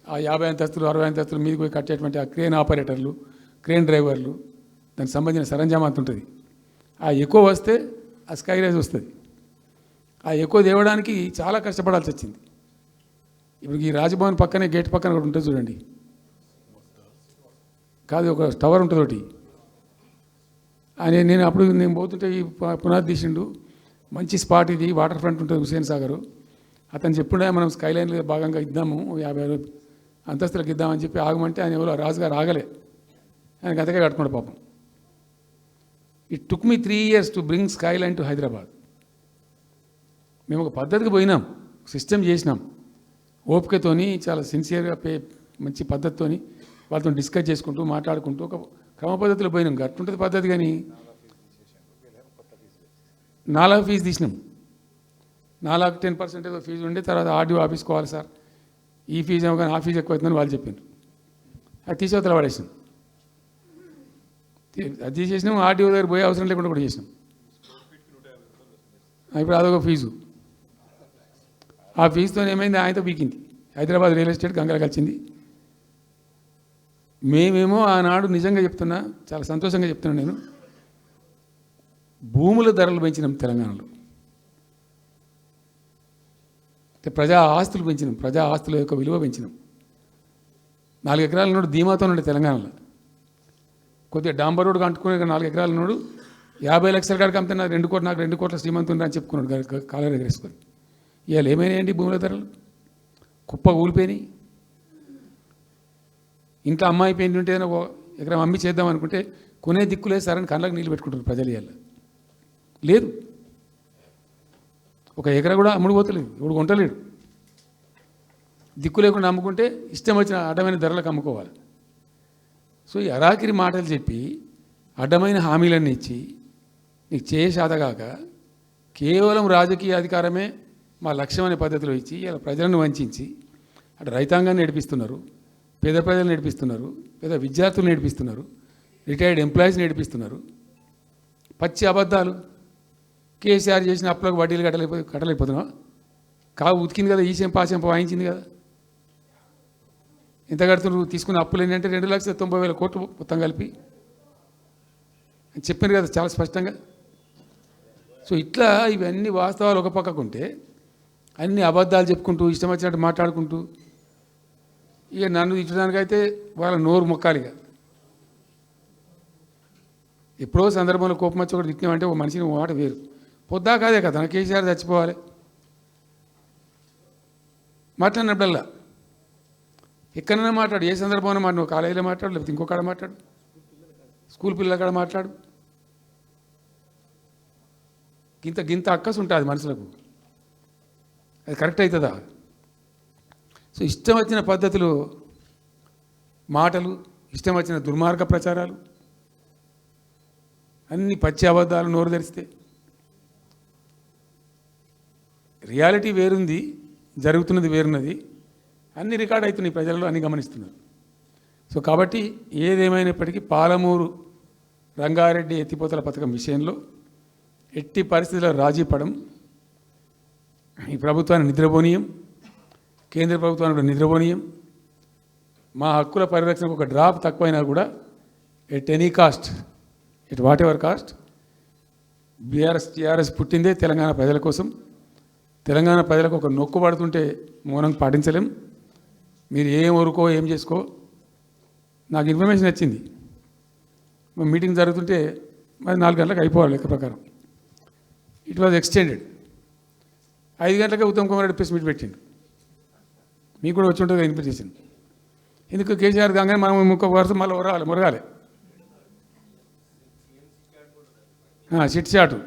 ఆ 50 అంతస్తులు 60 అంతస్తులు మీదకి పోయి కట్టేటువంటి ఆ క్రేన్ ఆపరేటర్లు, క్రేన్ డ్రైవర్లు, దానికి సంబంధించిన సరంజామా అంత ఉంటుంది. ఆ ఎక్కువ వస్తే ఆ స్కై రైజ్ వస్తుంది. ఆ ఎక్కువ తేవడానికి చాలా కష్టపడాల్సి వచ్చింది. ఇప్పుడు ఈ రాజభవన్ పక్కనే గేట్ పక్కన ఒకటి ఉంటుంది చూడండి, కాదు ఒక టవర్ ఉంటుంది ఒకటి. నేను అప్పుడు నేను పోతుంటే ఈ పునాది తీసిండు, మంచి స్పాట్ ఇది, వాటర్ ఫ్రంట్ ఉంటుంది హుసేన్ సాగర్. అతను చెప్పుండే మనం స్కై లైన్లో భాగంగా ఇద్దాము, 50 అంతస్తులకు ఇద్దామని చెప్పి ఆగమంటే ఆయన ఎవరో రాజుగారు ఆగలే, ఆయనకు అంతకే కట్టుకున్నాడు పాపం. It took me 3 years to bring sky line to Hyderabad. మేము ఒక పద్ధతికి పోయినాం, సిస్టమ్ చేసినాం, ఓపికతోని చాలా సిన్సియర్గా మంచి పద్ధతితోని వాళ్ళతో డిస్కస్ చేసుకుంటూ మాట్లాడుకుంటూ ఒక క్రమ పద్ధతిలో పోయినాం. గట్టుంటుంది పద్ధతి. కానీ 4 ఫీజు తీసినాం, 4 10% ఏదో ఫీజు ఉండే. తర్వాత ఆర్డీఓ ఆఫీస్కోవాలి సార్, ఈ ఫీజు ఏమో కానీ ఆ ఫీజు ఎక్కువ అవుతుందని వాళ్ళు చెప్పారు. అది తీసేవతల పడేసినాం. అది తీసేసినాం, ఆర్డీఓ దగ్గర పోయే అవసరం లేకుండా కూడా చేసినాం. ఇప్పుడు అదొక ఫీజు. ఆ ఫీజుతో ఏమైంది, ఆయనతో పీకింది. హైదరాబాద్ రియల్ ఎస్టేట్ గంగలు కలిసింది. మేమేమో ఆనాడు నిజంగా చెప్తున్నా, చాలా సంతోషంగా చెప్తున్నాను నేను, భూముల ధరలు పెంచినాం తెలంగాణలో. ప్రజా ఆస్తులు పెంచినాం, ప్రజా ఆస్తుల యొక్క విలువ పెంచినాం. 4 ఎకరాల నుండి ధీమాతో ఉండే తెలంగాణలో కొద్దిగా డాంబర్ రోడ్డు అంటుకునే 4 ఎకరాలు ఉన్నాడు, 50 లక్షల కాడికి అమ్మితే నాకు 2 కోట్ల శ్రీమంతుడు అని చెప్పుకున్నాడు కాలర్ ఎగరేసుకొని. ఇవాళ ఏమైనాయండి భూముల ధరలు? కుప్ప కూలిపోయినాయి. ఇంట్లో అమ్మాయి పెయింట్ ఉంటే ఒక ఎకరం అమ్మి చేద్దాం అనుకుంటే కొనే దిక్కులే సరని కళ్ళకు నీళ్ళు పెట్టుకుంటారు ప్రజలు. ఇవాళ లేదు, ఒక ఎకరా కూడా అమ్ముడు పోతలేదు, ఇప్పుడు కొంటలేడు. దిక్కు లేకుండా అమ్ముకుంటే ఇష్టం వచ్చిన అడ్డమైన ధరలకు అమ్ముకోవాలి. సో ఈ అరాకిరి మాటలు చెప్పి అడ్డమైన హామీలన్నీ ఇచ్చి నీకు చేసాదగాక కేవలం రాజకీయ అధికారమే మా లక్ష్యం అనే పద్ధతిలో ఇచ్చి ఇలా ప్రజలను వంచి అటు రైతాంగాన్ని నడిపిస్తున్నారు, పేద ప్రజలు నడిపిస్తున్నారు, పేద విద్యార్థులు నడిపిస్తున్నారు, రిటైర్డ్ ఎంప్లాయీస్ నడిపిస్తున్నారు. పచ్చి అబద్ధాలు. కేసీఆర్ చేసిన అప్పులకు వడ్డీలు కట్టలేకపోతున్నావా? కావు ఉతికింది కదా, ఈ చెంప ఆ చెంప వాయించింది కదా. ఎంత కడుతున్నారు? తీసుకున్న అప్పులు ఏంటంటే 2,90,000 కోట్లు మొత్తం కలిపి అని చెప్పాను కదా చాలా స్పష్టంగా. సో ఇట్లా ఇవన్నీ వాస్తవాలు ఒక పక్కకుంటే అన్ని అబద్ధాలు చెప్పుకుంటూ ఇష్టం వచ్చినట్టు మాట్లాడుకుంటూ ఇక నన్ను ఇచ్చడానికైతే వాళ్ళ నోరు మొక్కాలిగా. ఎప్పుడో సందర్భంలో కోపం వచ్చి ఒకటి తిట్టినామంటే ఒక మనిషిని మాట వేరు. పొద్దా కాదే కదా నా కేసీఆర్ చచ్చిపోవాలి మాట్లాడినప్పుడల్లా ఎక్కడైనా మాట్లాడు, ఏ సందర్భంలో మాట, నువ్వు కాలేజీలో మాట్లాడు, లేకపోతే ఇంకో కాడ మాట్లాడు, స్కూల్ పిల్లల కాడ మాట్లాడు. గింత అక్కసు ఉంటుంది మనుషులకు, అది కరెక్ట్ అవుతుందా? సో ఇష్టం వచ్చిన పద్ధతులు, మాటలు, ఇష్టం వచ్చిన దుర్మార్గ ప్రచారాలు, అన్ని పచ్చి అబద్ధాలు నోరు తెరిస్తే. రియాలిటీ వేరుంది, జరుగుతున్నది వేరున్నది, అన్ని రికార్డ్ అవుతున్నాయి, ప్రజలలో అన్ని గమనిస్తున్నారు. సో కాబట్టి ఏదేమైనప్పటికీ పాలమూరు రంగారెడ్డి ఎత్తిపోతల పథకం విషయంలో ఎట్టి పరిస్థితుల్లో రాజీ పడం. ఈ ప్రభుత్వాన్ని నిద్రపోనీయం, కేంద్ర ప్రభుత్వాన్ని కూడా నిద్రపోనీయం. మా హక్కుల పరిరక్షణకు ఒక డ్రాప్ తక్కువైనా కూడా at any cost, at whatever cost, TRS పుట్టిందే తెలంగాణ ప్రజల కోసం. తెలంగాణ ప్రజలకు ఒక నొక్కు పడుతుంటే మౌనం పాటించలేం. మీరు ఏం ఊరుకో ఏం చేసుకో. నాకు ఇన్ఫర్మేషన్ వచ్చింది, మీటింగ్ జరుగుతుంటే మరి 4 గంటలకు అయిపోవాలి లెక్క ప్రకారం. It was extended. 5 గంటలకే ఉత్తమ్ కుమార్ రెడ్డి ప్రెస్ మీట్ పెట్టిండు. మీకు కూడా వచ్చి ఉంటుంది ఇన్విటేషన్. ఎందుకు కేసీఆర్ కాగానే మనం ఇంకొక వరుస మళ్ళీ మురగాలి చిట్ చాటు,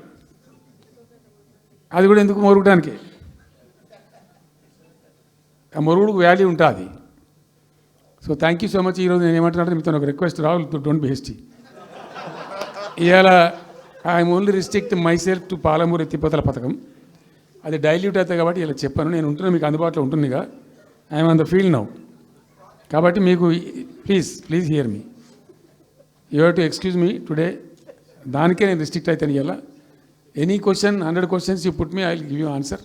అది కూడా ఎందుకు మొరగడానికి? ఆ మొరుగుడుకు వాల్యూ ఉంటుంది. So thank you so much. ఈరోజు నేను ఏమంటున్నాను, మీతో ఒక request, Rahul, don't be hasty. ఇవాళ I'm only restrict my self to Palamuru ఎత్తిపోతల పథకం. అది డైల్యూట్ అవుతుంది కాబట్టి ఇలా చెప్పాను. నేను ఉంటున్నా, మీకు అందుబాటులో ఉంటుందిగా. I'm on the field now. కాబట్టి మీకు please here me. You have to excuse me today. దానికే నేను రిస్ట్రిక్ట్ అవుతాను. ఇవాళ any question, 100 questions you put me, I will give you answer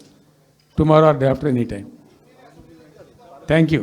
tomorrow or day after, any time. Thank you.